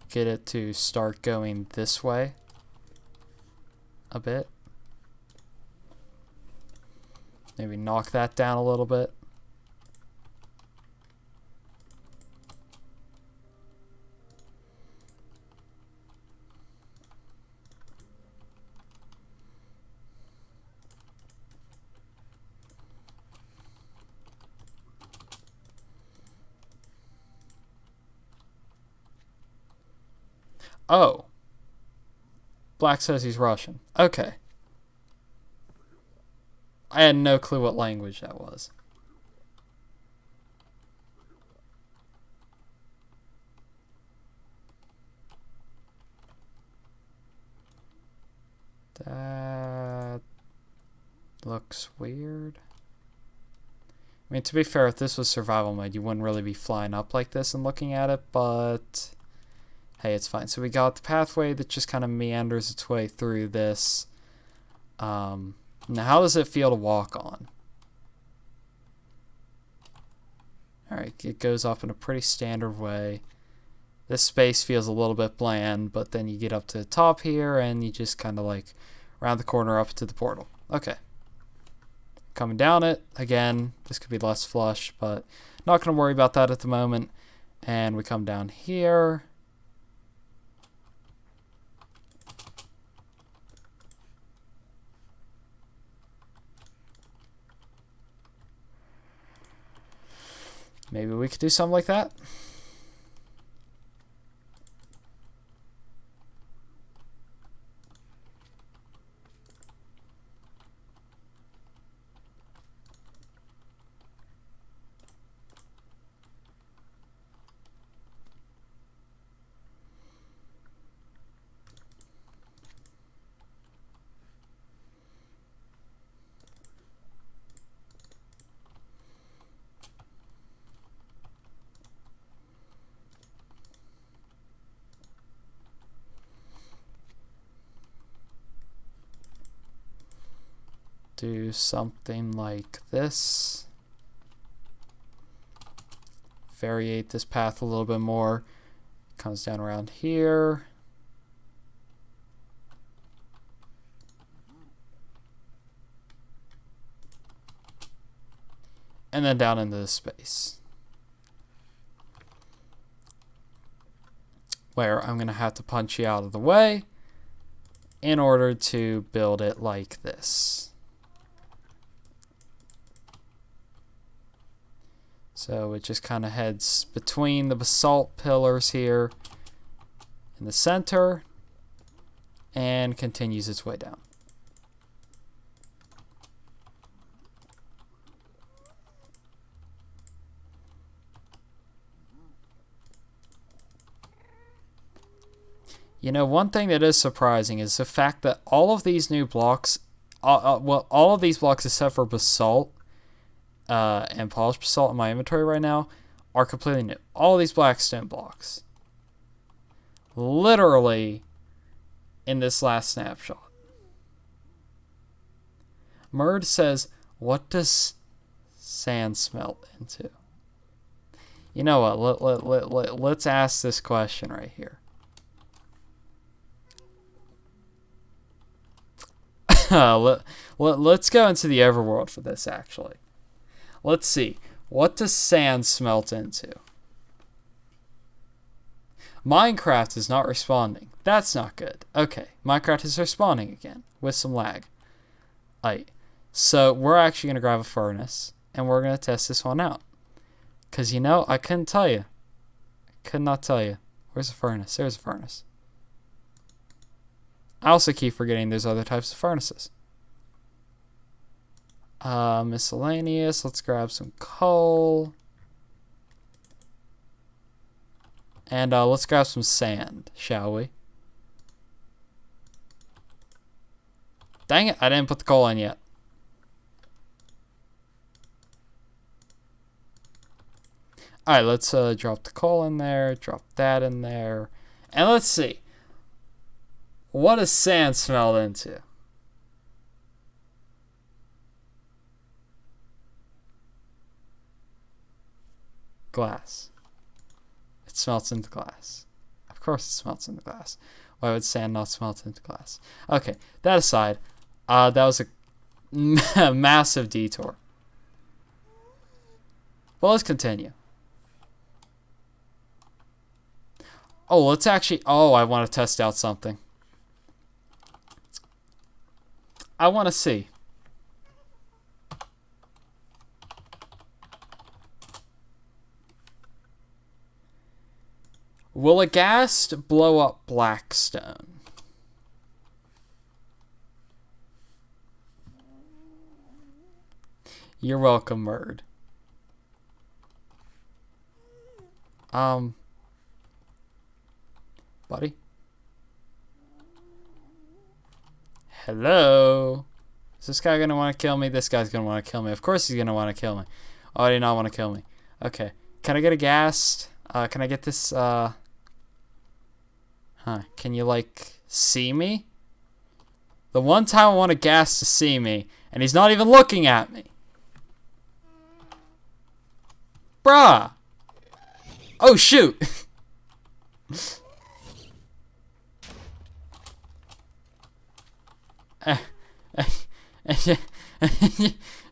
Get it to start going this way a bit. Maybe knock that down a little bit. Oh. Black says he's Russian. Okay. I had no clue what language that was. That looks weird. I mean, to be fair, if this was survival mode, you wouldn't really be flying up like this and looking at it, but hey, it's fine. So we got the pathway that just kind of meanders its way through this. Now, how does it feel to walk on? Alright, it goes off in a pretty standard way. This space feels a little bit bland, but then you get up to the top here and you just kind of like round the corner up to the portal. Okay. Coming down it, again, this could be less flush, but not going to worry about that at the moment. And we come down here. Maybe we could do something like that. Do something like this. Variate this path a little bit more. Comes down around here. And then down into the space. Where I'm going to have to punch you out of the way in order to build it like this. So it just kind of heads between the basalt pillars here in the center and continues its way down. You know, one thing that is surprising is the fact that all of these new blocks, well, all of these blocks except for basalt, and polished basalt in my inventory right now are completely new. All these black stone blocks. Literally in this last snapshot. Murd says, what does sand smelt into? You know what? Let's ask this question right here. Let's go into the overworld for this, actually. Let's see. What does sand smelt into? Minecraft is not responding. That's not good. Okay, Minecraft is responding again with some lag. Alright, so we're actually going to grab a furnace and we're going to test this one out. Because, you know, I couldn't tell you. I could not tell you. Where's the furnace? There's a furnace. I also keep forgetting there's other types of furnaces. Miscellaneous. Let's grab some coal. And let's grab some sand, shall we? Dang it, I didn't put the coal in yet. Alright, let's drop the coal in there, drop that in there. And let's see. What does sand smell into? Glass. It smelts into glass. Of course it smelts into glass. Why would sand not smelt into glass? Okay, that aside, that was a massive detour. Well, let's continue. Oh, let's actually... Oh, I want to test out something. I want to see. Will a ghast blow up blackstone? You're welcome, Murd. Buddy? Hello? Is this guy gonna want to kill me? This guy's gonna want to kill me. Of course he's gonna want to kill me. Oh, I did not want to kill me. Okay. Can I get a ghast? Can I get this, Huh. Can you, like, see me? The one time I want a ghast to see me, and he's not even looking at me. Bruh! Oh, shoot!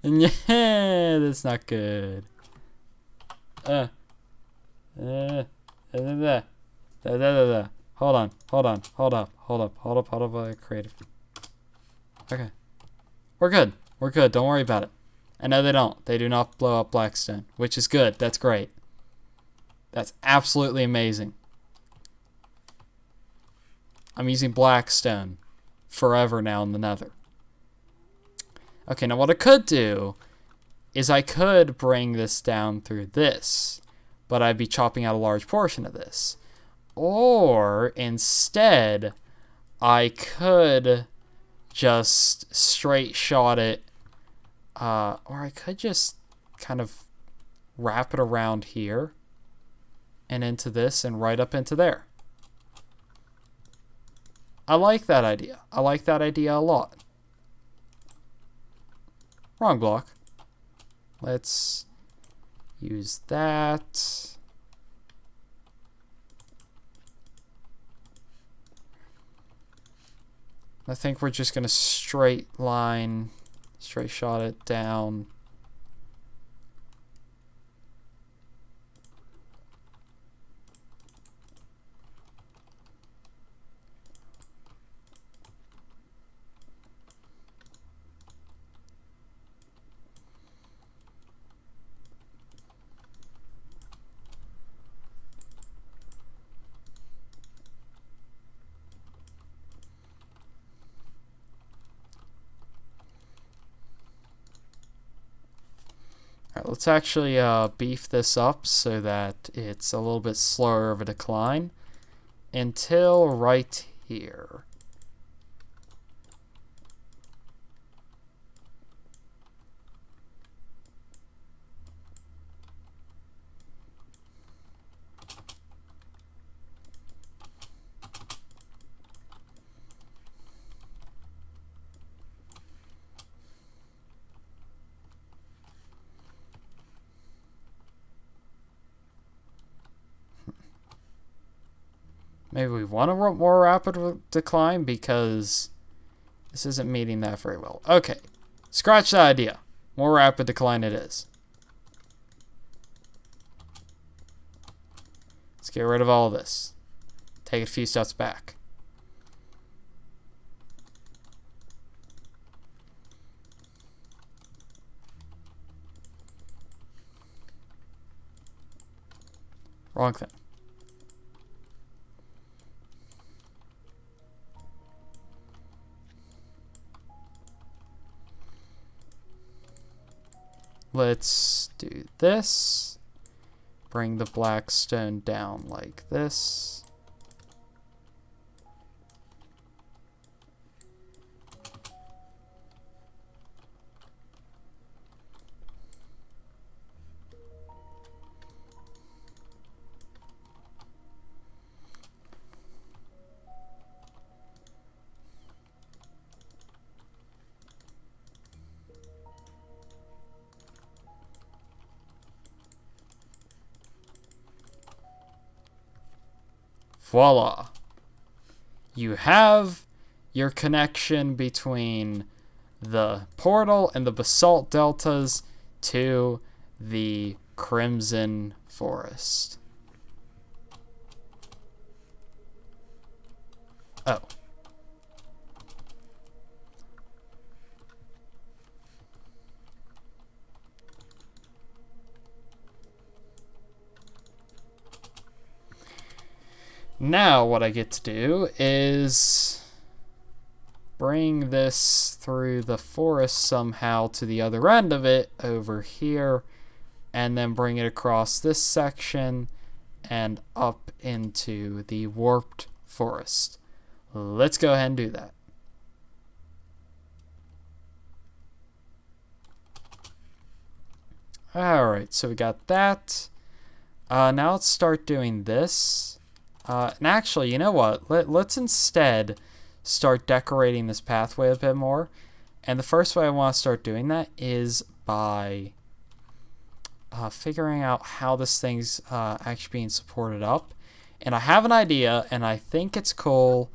Yeah, that's not good. Hold up, creative. Okay. We're good. We're good. Don't worry about it. I know they don't. They do not blow up Blackstone, which is good. That's great. That's absolutely amazing. I'm using Blackstone forever now in the Nether. Okay, now what I could do is I could bring this down through this, but I'd be chopping out a large portion of this. Or instead, I could just straight shot it, or I could just kind of wrap it around here and into this and right up into there. I like that idea. I like that idea a lot. Wrong block. Let's use that. I think we're just going to straight shot it down. Alright, let's actually beef this up so that it's a little bit slower of a decline until right here. Maybe we want a more rapid decline because this isn't meeting that very well. Okay, scratch that idea. More rapid decline it is. Let's get rid of all of this. Take it a few steps back. Wrong thing. Let's do this. Bring the Blackstone down like this. Voila. You have your connection between the portal and the basalt deltas to the Crimson Forest. Oh. Now what I get to do is bring this through the forest somehow to the other end of it over here, and then bring it across this section and up into the warped forest. Let's go ahead and do that. Alright, so we got that. Now let's start doing this. And actually, you know what? Let's instead start decorating this pathway a bit more. And the first way I want to start doing that is by figuring out how this thing's actually being supported up. And I have an idea, and I think it's cool,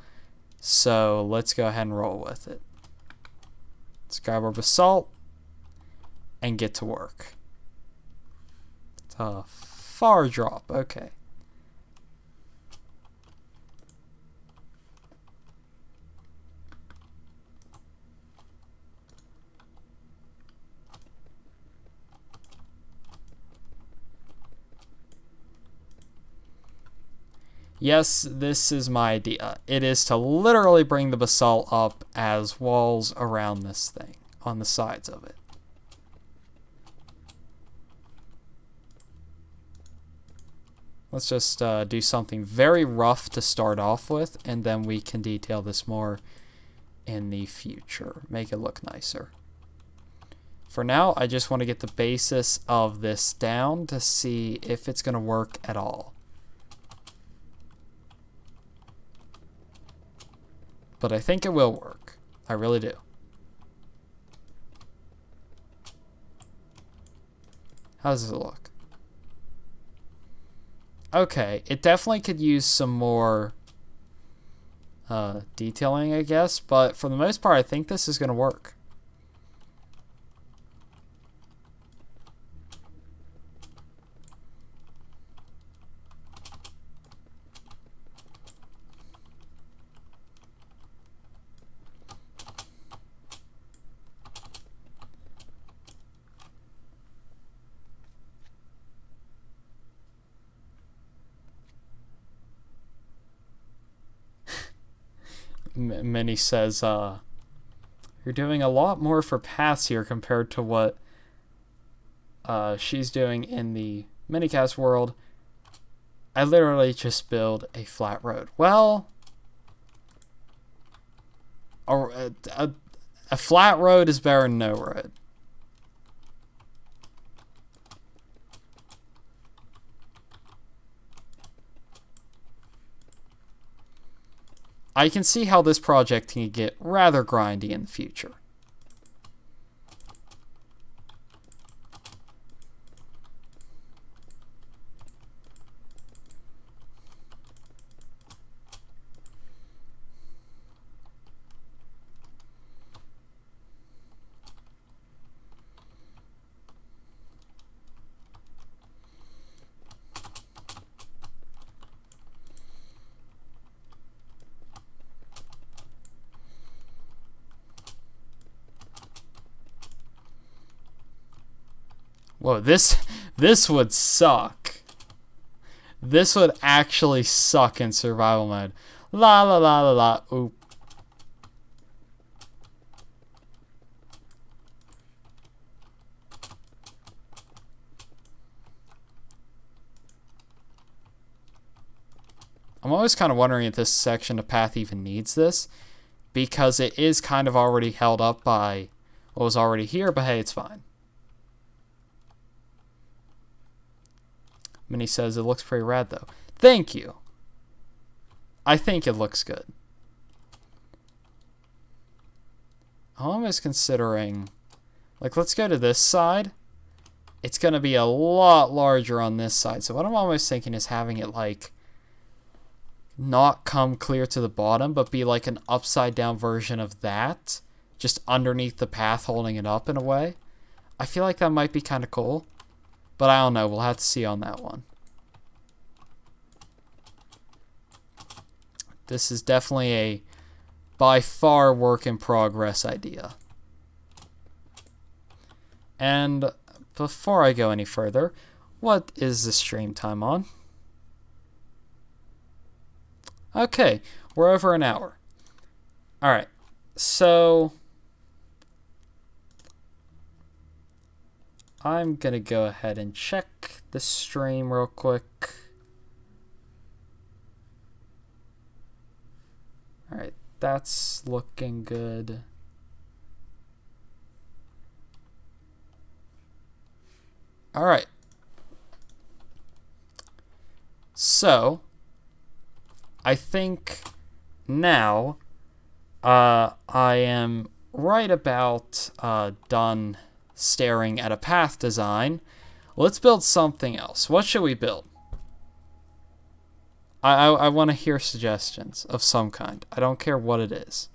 so let's go ahead and roll with it. Let's grab our basalt and get to work. It's a far drop, okay. Yes, this is my idea. It is to literally bring the basalt up as walls around this thing, on the sides of it. Let's just do something very rough to start off with, and then we can detail this more in the future. Make it look nicer. For now, I just want to get the basis of this down to see if it's going to work at all. But I think it will work. I really do. How does it look? Okay, it definitely could use some more detailing, I guess, but for the most part, I think this is going to work. Minnie says, you're doing a lot more for paths here compared to what she's doing in the minicast world. I literally just build a flat road. Well, a flat road is better than no road. I can see how this project can get rather grindy in the future. Whoa, this would suck. This would actually suck in survival mode. La la la la la. Oop. I'm always kind of wondering if this section of path even needs this, because it is kind of already held up by what was already here, but hey, it's fine. Minnie says it looks pretty rad though. Thank you. I think it looks good. I'm almost considering, like, let's go to this side. It's going to be a lot larger on this side. So what I'm almost thinking is having it, like, not come clear to the bottom, but be like an upside down version of that. Just underneath the path holding it up in a way. I feel like that might be kind of cool. But I don't know. We'll have to see on that one. This is definitely a by far work in progress idea. And before I go any further, what is the stream time on? Okay, we're over an hour. Alright, so I'm going to go ahead and check the stream real quick. Alright, that's looking good. All right. So, I think now I am right about done staring at a path design. Let's build something else. What should we build? I want to hear suggestions of some kind. I don't care what it is.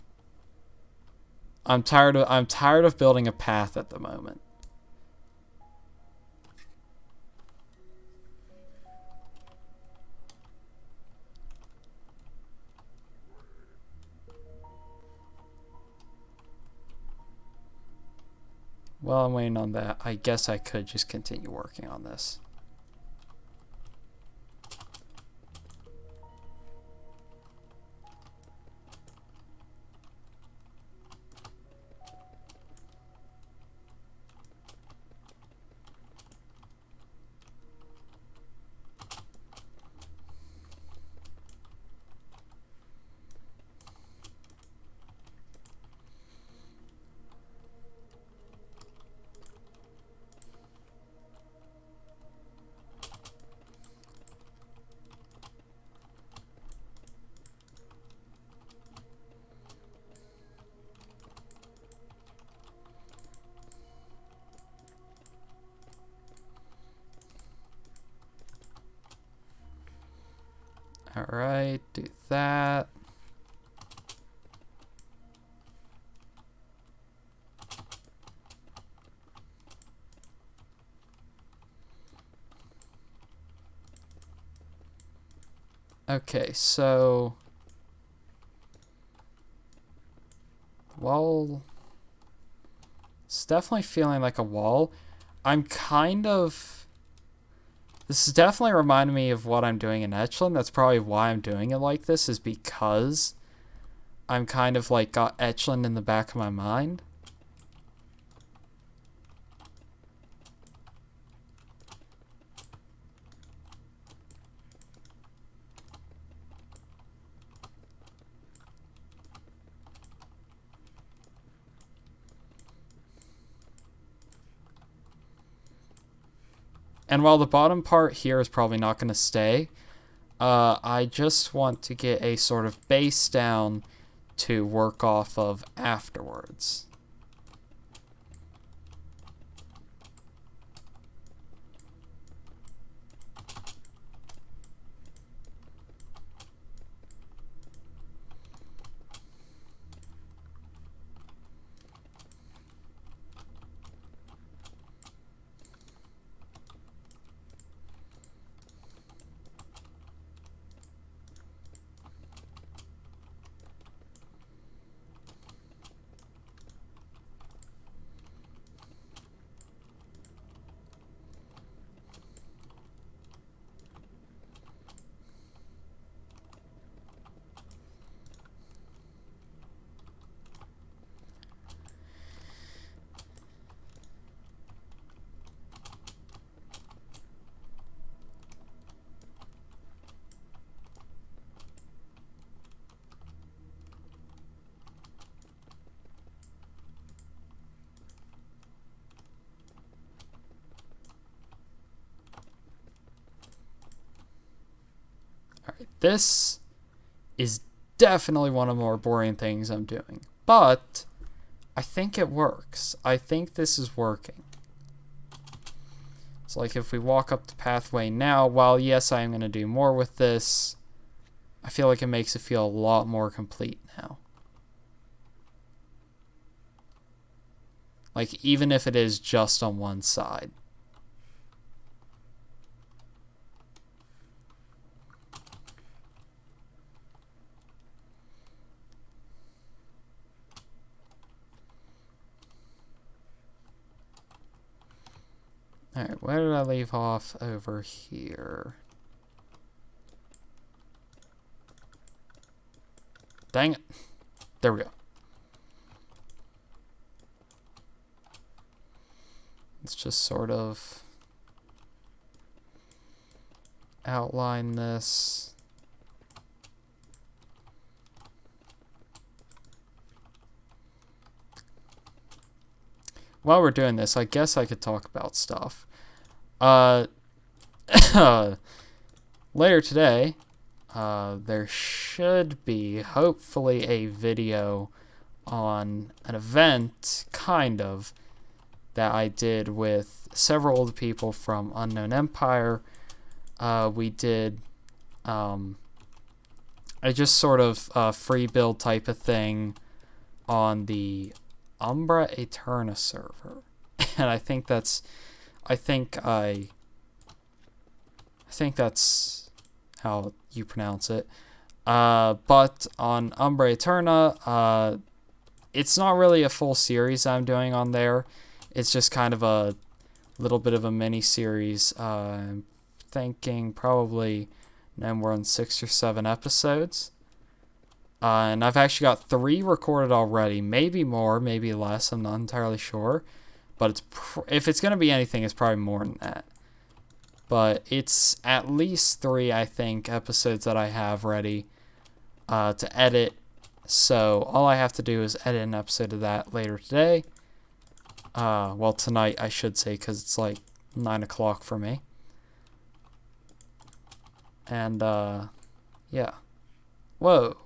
I'm tired of building a path at the moment. While I'm waiting on that, I guess I could just continue working on this. Alright, do that. Okay, so wall. It's definitely feeling like a wall. I'm kind of. This is definitely reminding me of what I'm doing in Etchland. That's probably why I'm doing it like this, is because I'm kind of like got Etchland in the back of my mind. And while the bottom part here is probably not going to stay, I just want to get a sort of base down to work off of afterwards. Alright, this is definitely one of the more boring things I'm doing, but I think it works. I think this is working. So like if we walk up the pathway now, while yes, I am going to do more with this, I feel like it makes it feel a lot more complete now. Like even if it is just on one side. Alright, where did I leave off over here? Dang it. There we go. Let's just sort of outline this. While we're doing this, I guess I could talk about stuff. Uh, later today, there should be, hopefully, a video on an event, kind of, that I did with several of the people from Unknown Empire. We did a just sort of free build type of thing on the Umbra Eterna server. And I think that's how you pronounce it. But on Umbra Eterna, it's not really a full series I'm doing on there. It's just kind of a little bit of a mini series. I'm thinking probably now we're on 6 or 7 episodes. And I've actually got 3 recorded already. Maybe more, maybe less. I'm not entirely sure. But if it's going to be anything, it's probably more than that. But it's at least 3, I think, episodes that I have ready to edit. So all I have to do is edit an episode of that later today. Well, tonight, I should say, because it's like 9 o'clock for me. And, yeah. Whoa.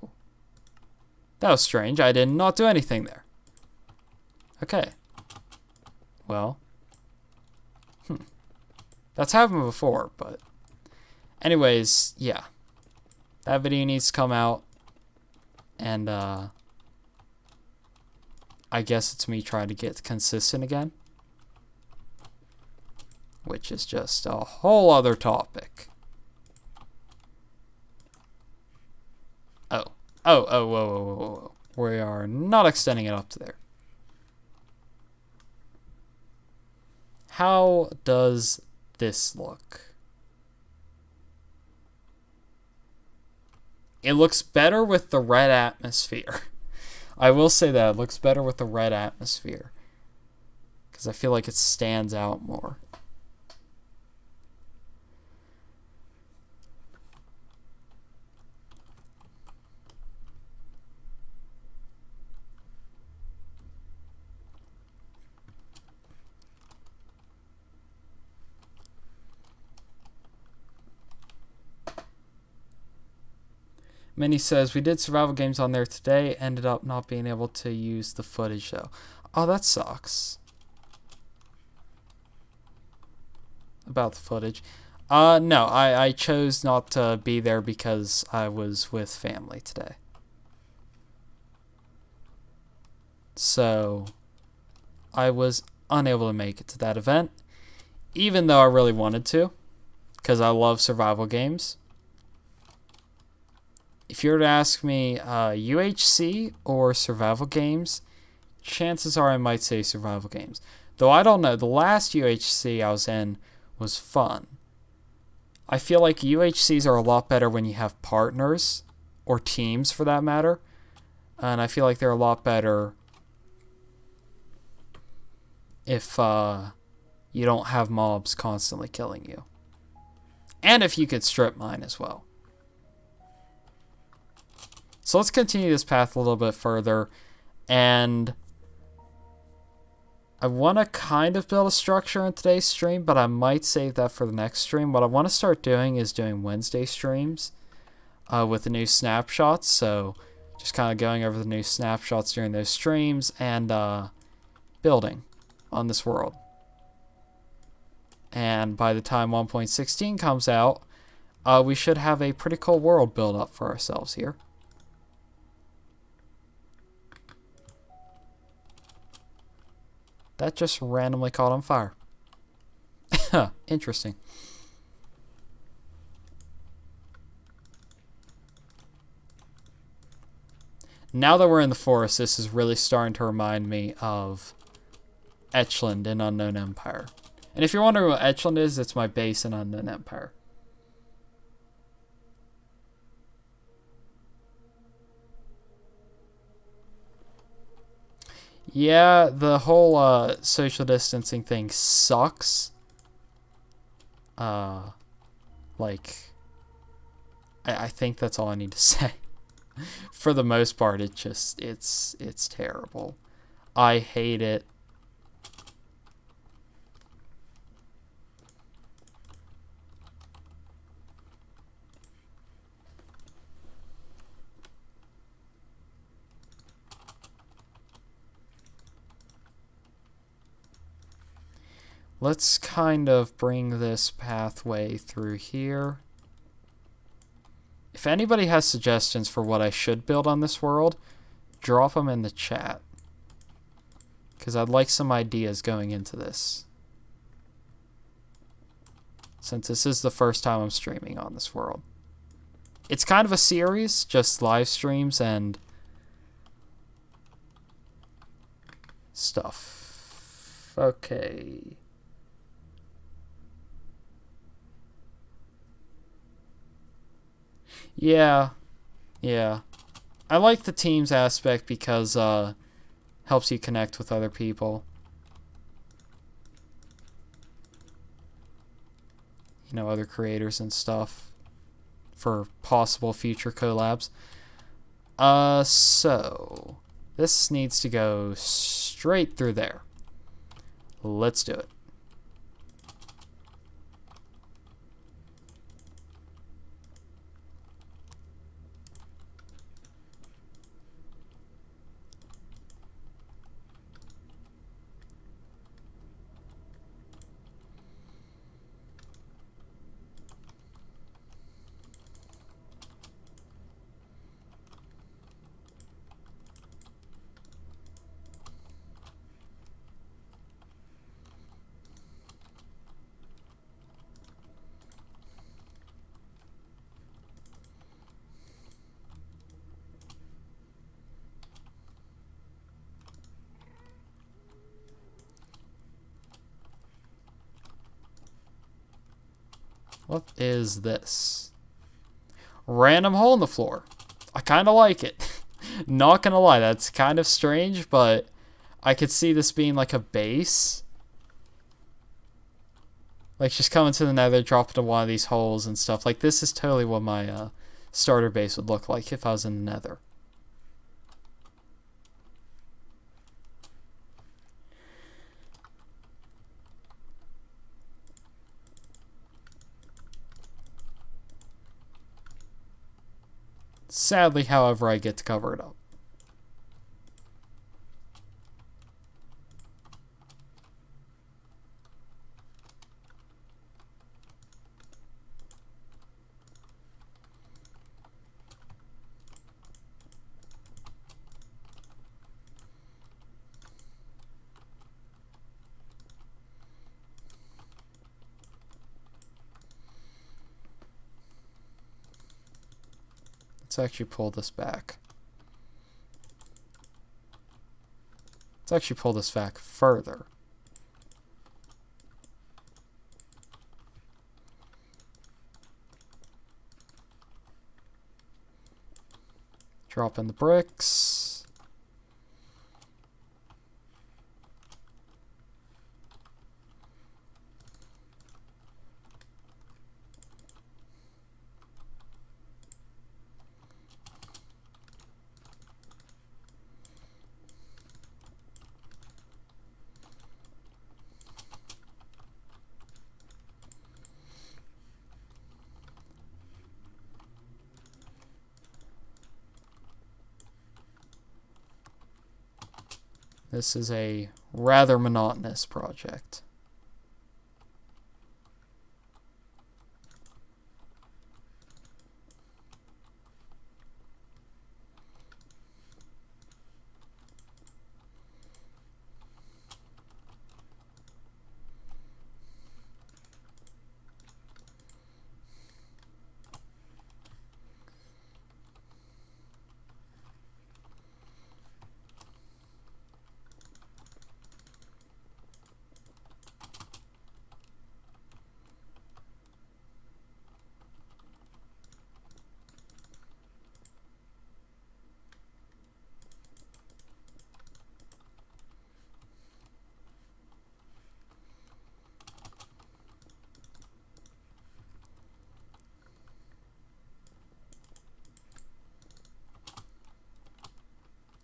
That was strange. I did not do anything there. Okay. Well. That's happened before, but... Anyways, yeah. That video needs to come out. And, I guess it's me trying to get consistent again. Which is just a whole other topic. Whoa. We are not extending it up to there. How does this look? It looks better with the red atmosphere. I will say that it looks better with the red atmosphere. Because I feel like it stands out more. Minnie says, we did survival games on there today, ended up not being able to use the footage though. Oh, that sucks. About the footage. No, I chose not to be there because I was with family today. So, I was unable to make it to that event, even though I really wanted to, because I love survival games. If you were to ask me UHC or survival games, chances are I might say survival games. Though I don't know, the last UHC I was in was fun. I feel like UHCs are a lot better when you have partners, or teams for that matter. And I feel like they're a lot better if you don't have mobs constantly killing you. And if you could strip mine as well. So let's continue this path a little bit further, and I want to kind of build a structure in today's stream, but I might save that for the next stream. What I want to start doing is doing Wednesday streams with the new snapshots, so just kind of going over the new snapshots during those streams and building on this world. And by the time 1.16 comes out, we should have a pretty cool world built up for ourselves here. That just randomly caught on fire. Interesting. Now that we're in the forest, this is really starting to remind me of Etchland in Unknown Empire. And if you're wondering what Etchland is, it's my base in Unknown Empire. Yeah, the whole social distancing thing sucks. I think that's all I need to say. For the most part, it's terrible. I hate it. let's kind of bring this pathway through here. If anybody has suggestions for what I should build on this world, drop them in the chat. Because I'd like some ideas going into this. Since this is the first time I'm streaming on this world. It's kind of a series, just live streams and stuff. Okay. Yeah. I like the teams aspect because helps you connect with other people. You know, other creators and stuff for possible future collabs. So this needs to go straight through there. Let's do it. What is this? Random hole in the floor. I kind of like it. Not gonna lie, that's kind of strange, but I could see this being like a base. Like just coming to the nether, drop into one of these holes and stuff. Like this is totally what my starter base would look like if I was in the nether. Sadly, however, I get to cover it up. Let's actually pull this back. Let's actually pull this back further. Drop in the bricks. This is a rather monotonous project.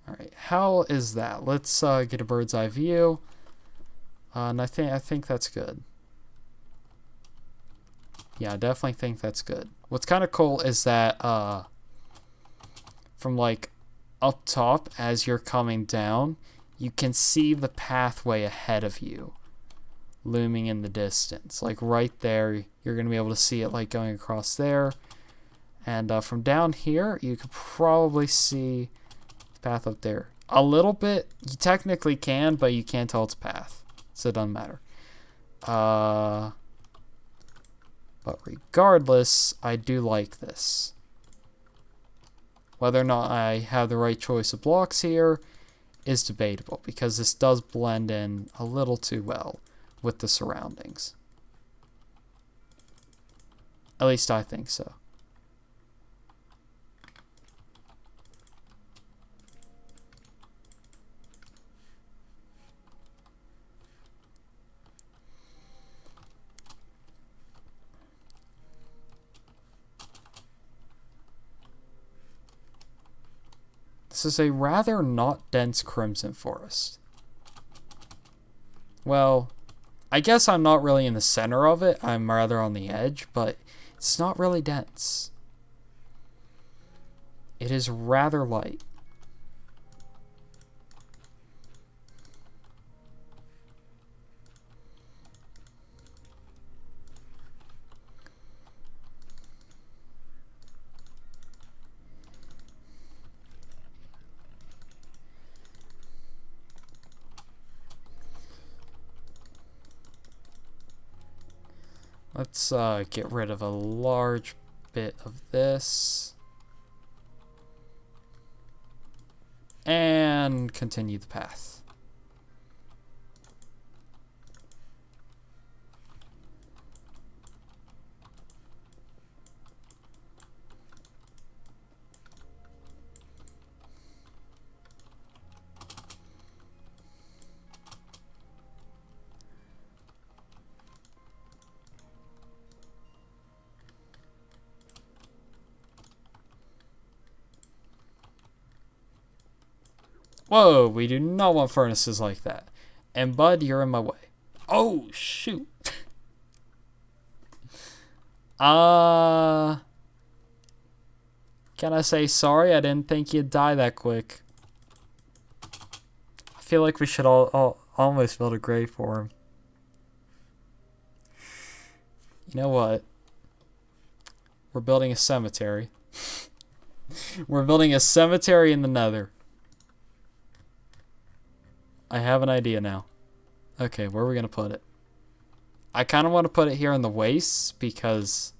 Alright, how is that? Let's get a bird's eye view. And I think that's good. Yeah, I definitely think that's good. What's kind of cool is that from like up top as you're coming down, you can see the pathway ahead of you. looming in the distance. Like right there, you're going to be able to see it like going across there. And from down here, you could probably see the path up there. A little bit, you technically can, but you can't tell its path. So it doesn't matter. But regardless, I do like this. Whether or not I have the right choice of blocks here is debatable, because this does blend in a little too well with the surroundings. At least I think so. This is a rather not dense crimson forest. Well, I guess I'm not really in the center of it. I'm rather on the edge, but it's not really dense. It is rather light. Let's get rid of a large bit of this. And continue the path. Whoa, we do not want furnaces like that. And bud, you're in my way. Oh, shoot. Can I say sorry? I didn't think you'd die that quick. I feel like we should all almost build a grave for him. You know what? We're building a cemetery. We're building a cemetery in the Nether. I have an idea now. Okay, where are we going to put it? I kind of want to put it here in the wastes because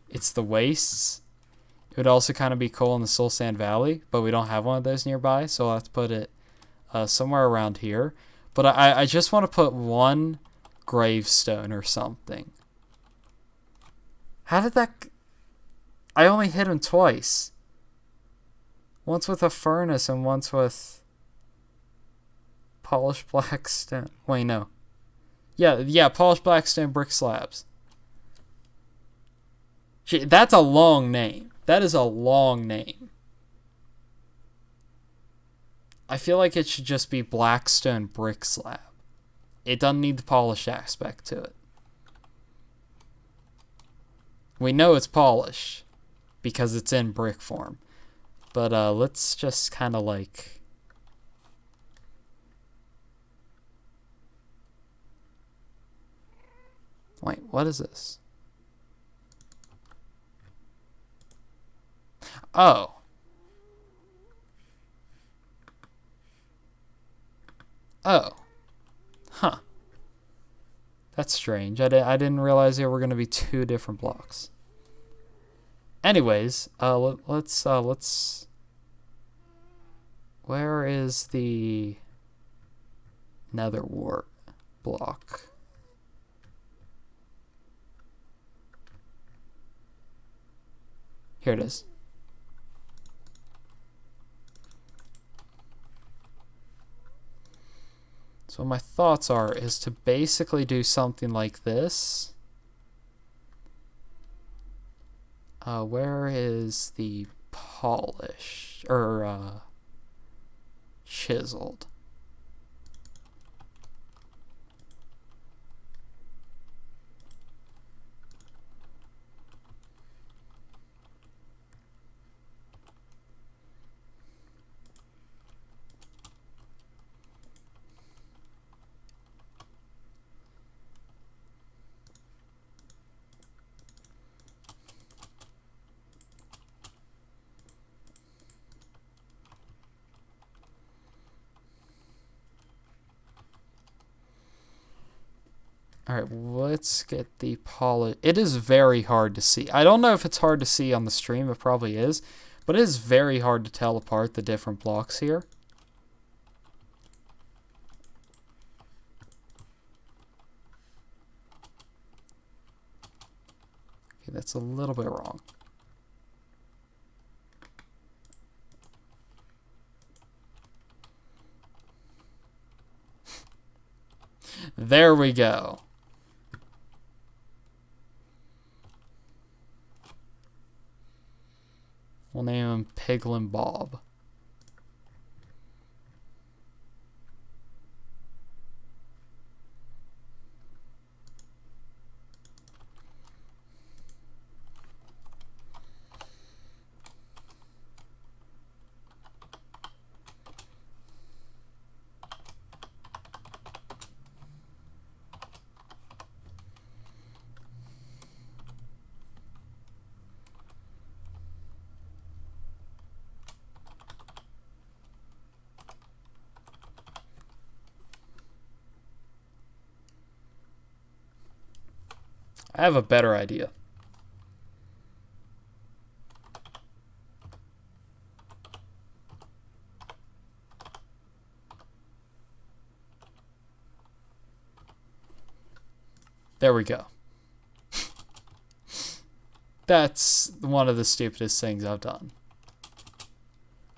it's the wastes. It would also kind of be cool in the Soul Sand Valley, but we don't have one of those nearby, so I'll have to put it somewhere around here. But I just want to put one gravestone or something. How did that... I only hit him twice. Once with a furnace and once with... polished black stone. Wait, no. Yeah, polished black stone brick slabs. Gee, that's a long name. That is a long name. I feel like it should just be blackstone brick slab. It doesn't need the polished aspect to it. We know it's polished because it's in brick form. But let's just kind of like... Wait, what is this? Oh. Oh. Huh. That's strange. I didn't realize there were going to be two different blocks. Anyways, let's... Where is the nether wart block? Here it is. So my thoughts is to basically do something like this. Where is the polished or chiseled? Alright, let's get the polish. It is very hard to see. I don't know if it's hard to see on the stream. It probably is. But it is very hard to tell apart the different blocks here. Okay, that's a little bit wrong. There we go. We'll name him Piglin Bob. I have a better idea. There we go. That's one of the stupidest things I've done.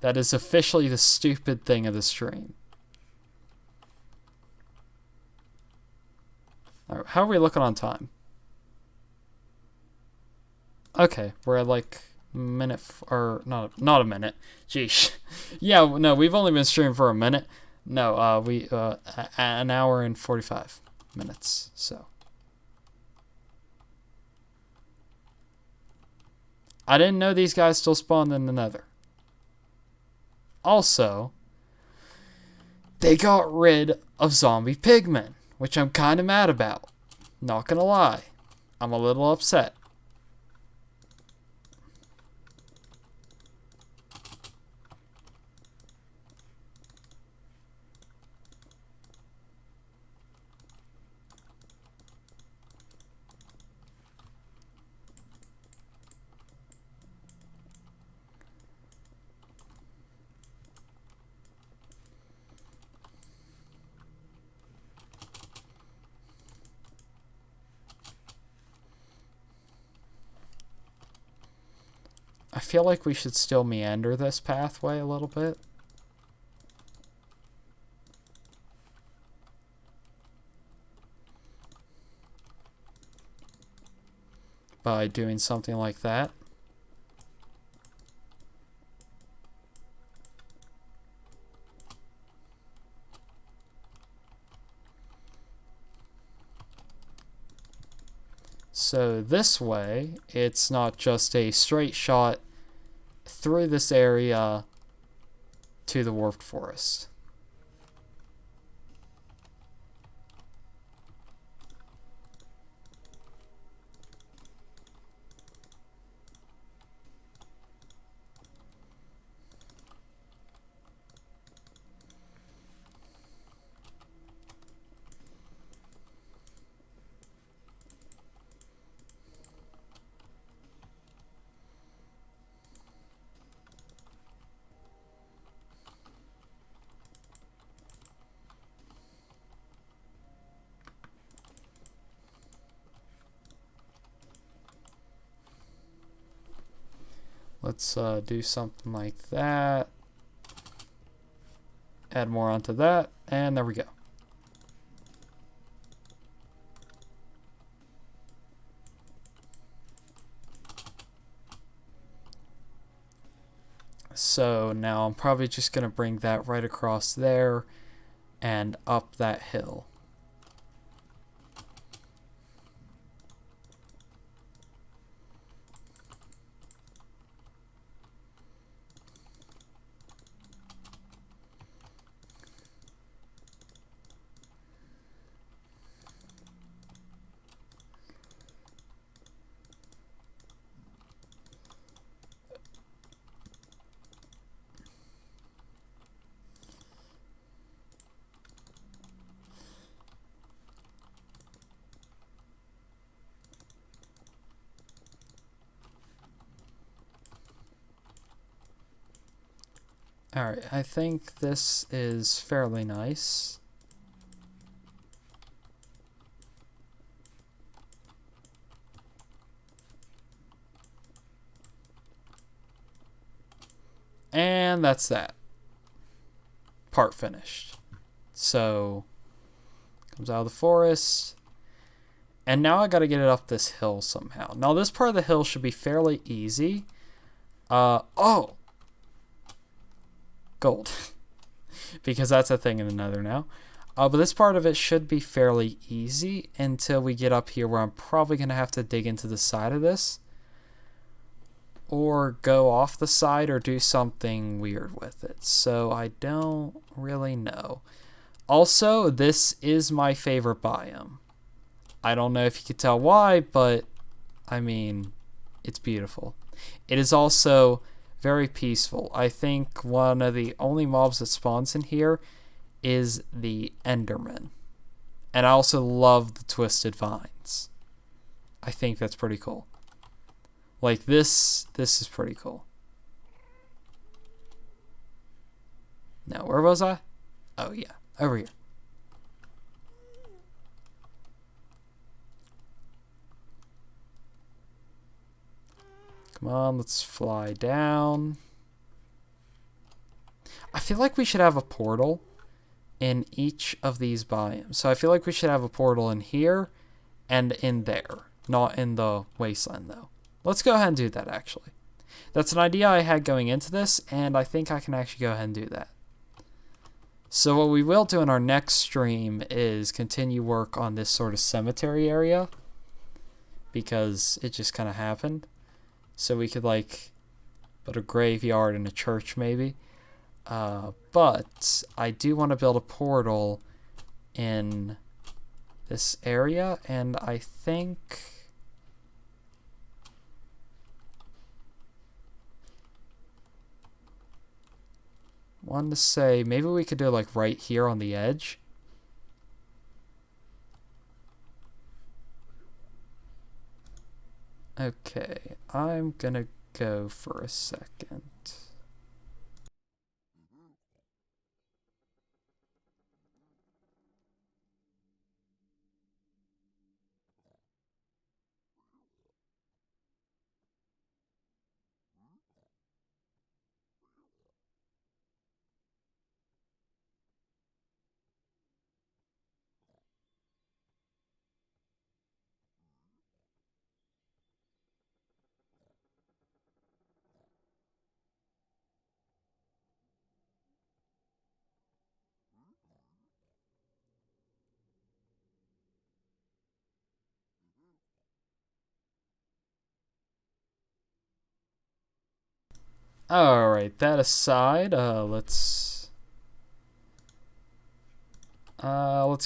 That is officially the stupid thing of the stream. All right, how are we looking on time? Okay, we're at like a minute, or not a minute. Jeez. Yeah, no, we've only been streaming for a minute. No, we an hour and 45 minutes. So I didn't know these guys still spawned in the Nether. Also, they got rid of zombie pigmen, which I'm kind of mad about. Not gonna lie, I'm a little upset. I feel like we should still meander this pathway a little bit. By doing something like that. So this way, it's not just a straight shot through this area to the Warped Forest. Let's do something like that. Add more onto that, and there we go. So now I'm probably just going to bring that right across there and up that hill. Alright, I think this is fairly nice. And that's that. Part finished. So, comes out of the forest. And now I gotta get it up this hill somehow. Now this part of the hill should be fairly easy. Oh! Gold. Because that's a thing in the Nether now. But this part of it should be fairly easy until we get up here where I'm probably gonna have to dig into the side of this. Or go off the side or do something weird with it. So I don't really know. Also, this is my favorite biome. I don't know if you could tell why, but I mean, it's beautiful. It is also very peaceful. I think one of the only mobs that spawns in here is the Enderman. And I also love the twisted vines. I think that's pretty cool. Like this is pretty cool. Now, where was I? Oh yeah, over here. Come on, let's fly down. I feel like we should have a portal in each of these biomes. So I feel like we should have a portal in here and in there. Not in the wasteland, though. Let's go ahead and do that, actually. That's an idea I had going into this, and I think I can actually go ahead and do that. So what we will do in our next stream is continue work on this sort of cemetery area. Because it just kind of happened. So we could, like, put a graveyard and a church, maybe. But I do want to build a portal in this area, and I think... wanted to say, maybe we could do it, like, right here on the edge. Okay, I'm gonna go for a second. Alright, that aside, let's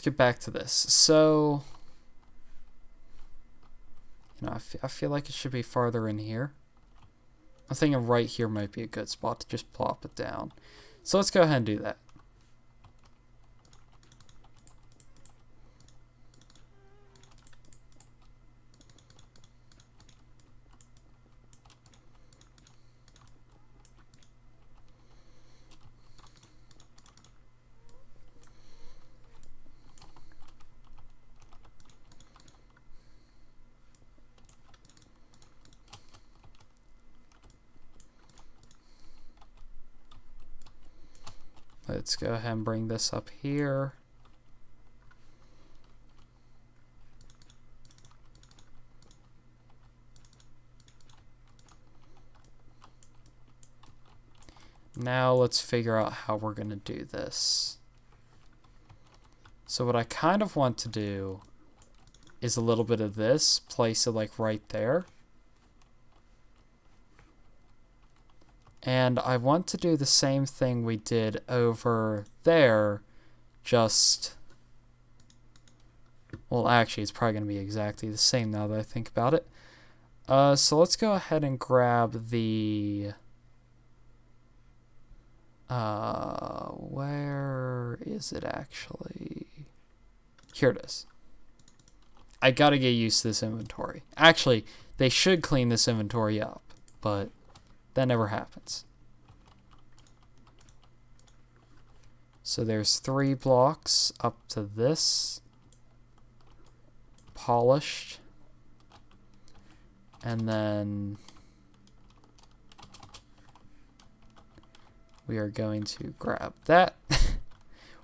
get back to this. So, you know, I feel like it should be farther in here. I'm thinking right here might be a good spot to just plop it down. So let's go ahead and do that. Let's go ahead and bring this up here. Now let's figure out how we're going to do this. So what I kind of want to do is a little bit of this, place it like right there. And I want to do the same thing we did over there, just... well, actually, it's probably going to be exactly the same now that I think about it. So let's go ahead and grab the... where is it actually? Here it is. I gotta get used to this inventory. Actually, they should clean this inventory up, but that never happens. So there's 3 blocks up to this. Polished. And then we are going to grab that.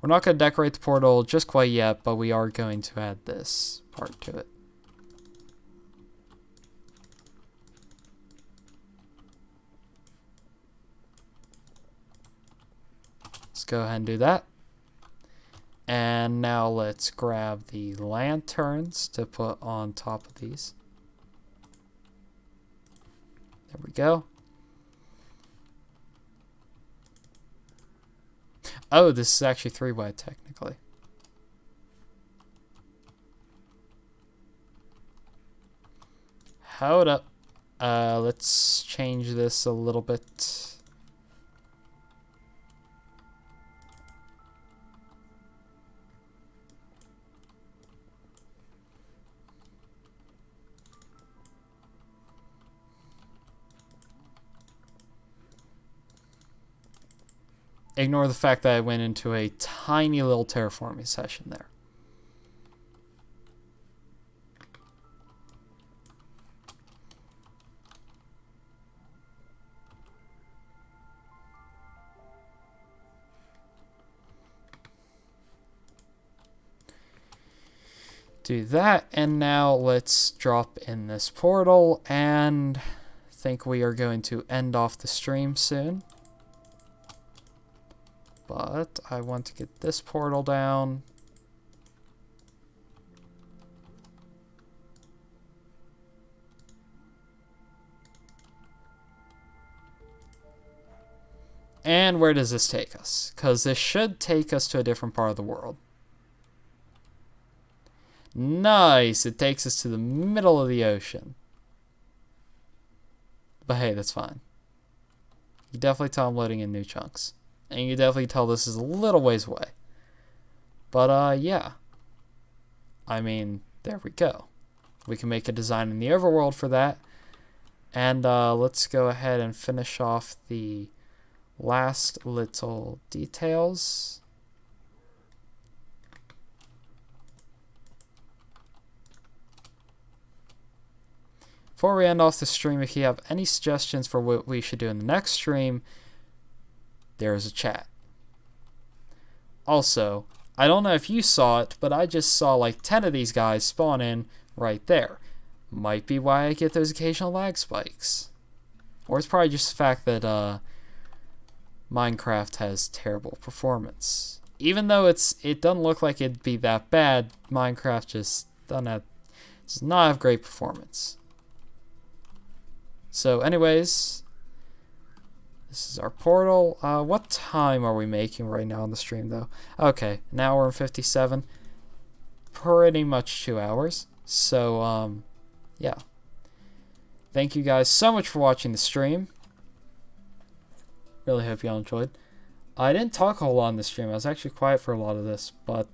We're not going to decorate the portal just quite yet, but we are going to add this part to it. Let's go ahead and do that. And now let's grab the lanterns to put on top of these. There we go. Oh, this is actually 3 wide technically. Hold up. Let's change this a little bit. Ignore the fact that I went into a tiny little terraforming session there. Do that, and now let's drop in this portal, and I think we are going to end off the stream soon. But I want to get this portal down. And where does this take us? Because this should take us to a different part of the world. Nice! It takes us to the middle of the ocean. But hey, that's fine. You definitely tell I'm loading in new chunks. And you definitely tell this is a little ways away. But, yeah. I mean, there we go. We can make a design in the overworld for that. And, let's go ahead and finish off the last little details. Before we end off the stream, if you have any suggestions for what we should do in the next stream, there is a chat. Also, I don't know if you saw it, but I just saw like 10 of these guys spawn in right there. Might be why I get those occasional lag spikes. Or it's probably just the fact that Minecraft has terrible performance. Even though it doesn't look like it'd be that bad, Minecraft just does not have great performance. So anyways, this is our portal. What time are we making right now on the stream, though? Okay, an hour and 57. Pretty much 2 hours. So, yeah. Thank you guys so much for watching the stream. Really hope y'all enjoyed. I didn't talk a whole lot on the stream. I was actually quiet for a lot of this, but,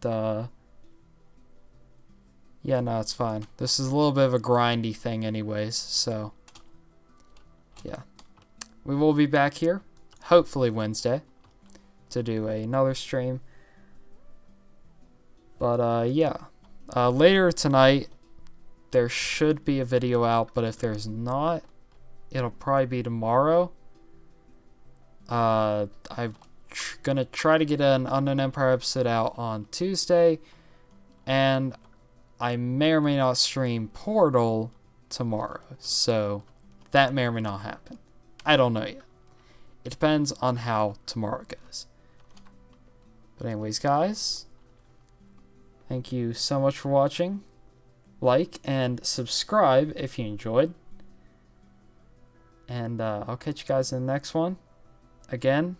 yeah, no, it's fine. This is a little bit of a grindy thing anyways, so, yeah. We will be back here, hopefully Wednesday, to do another stream. But, yeah. Later tonight, there should be a video out, but if there's not, it'll probably be tomorrow. I'm gonna try to get an Unknown Empire episode out on Tuesday, and I may or may not stream Portal tomorrow, so that may or may not happen. I don't know yet. It depends on how tomorrow goes. But anyways, guys, thank you so much for watching. Like and subscribe if you enjoyed. And I'll catch you guys in the next one. Again,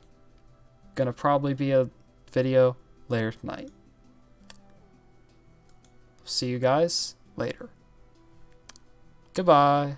gonna probably be a video later tonight. See you guys later. Goodbye.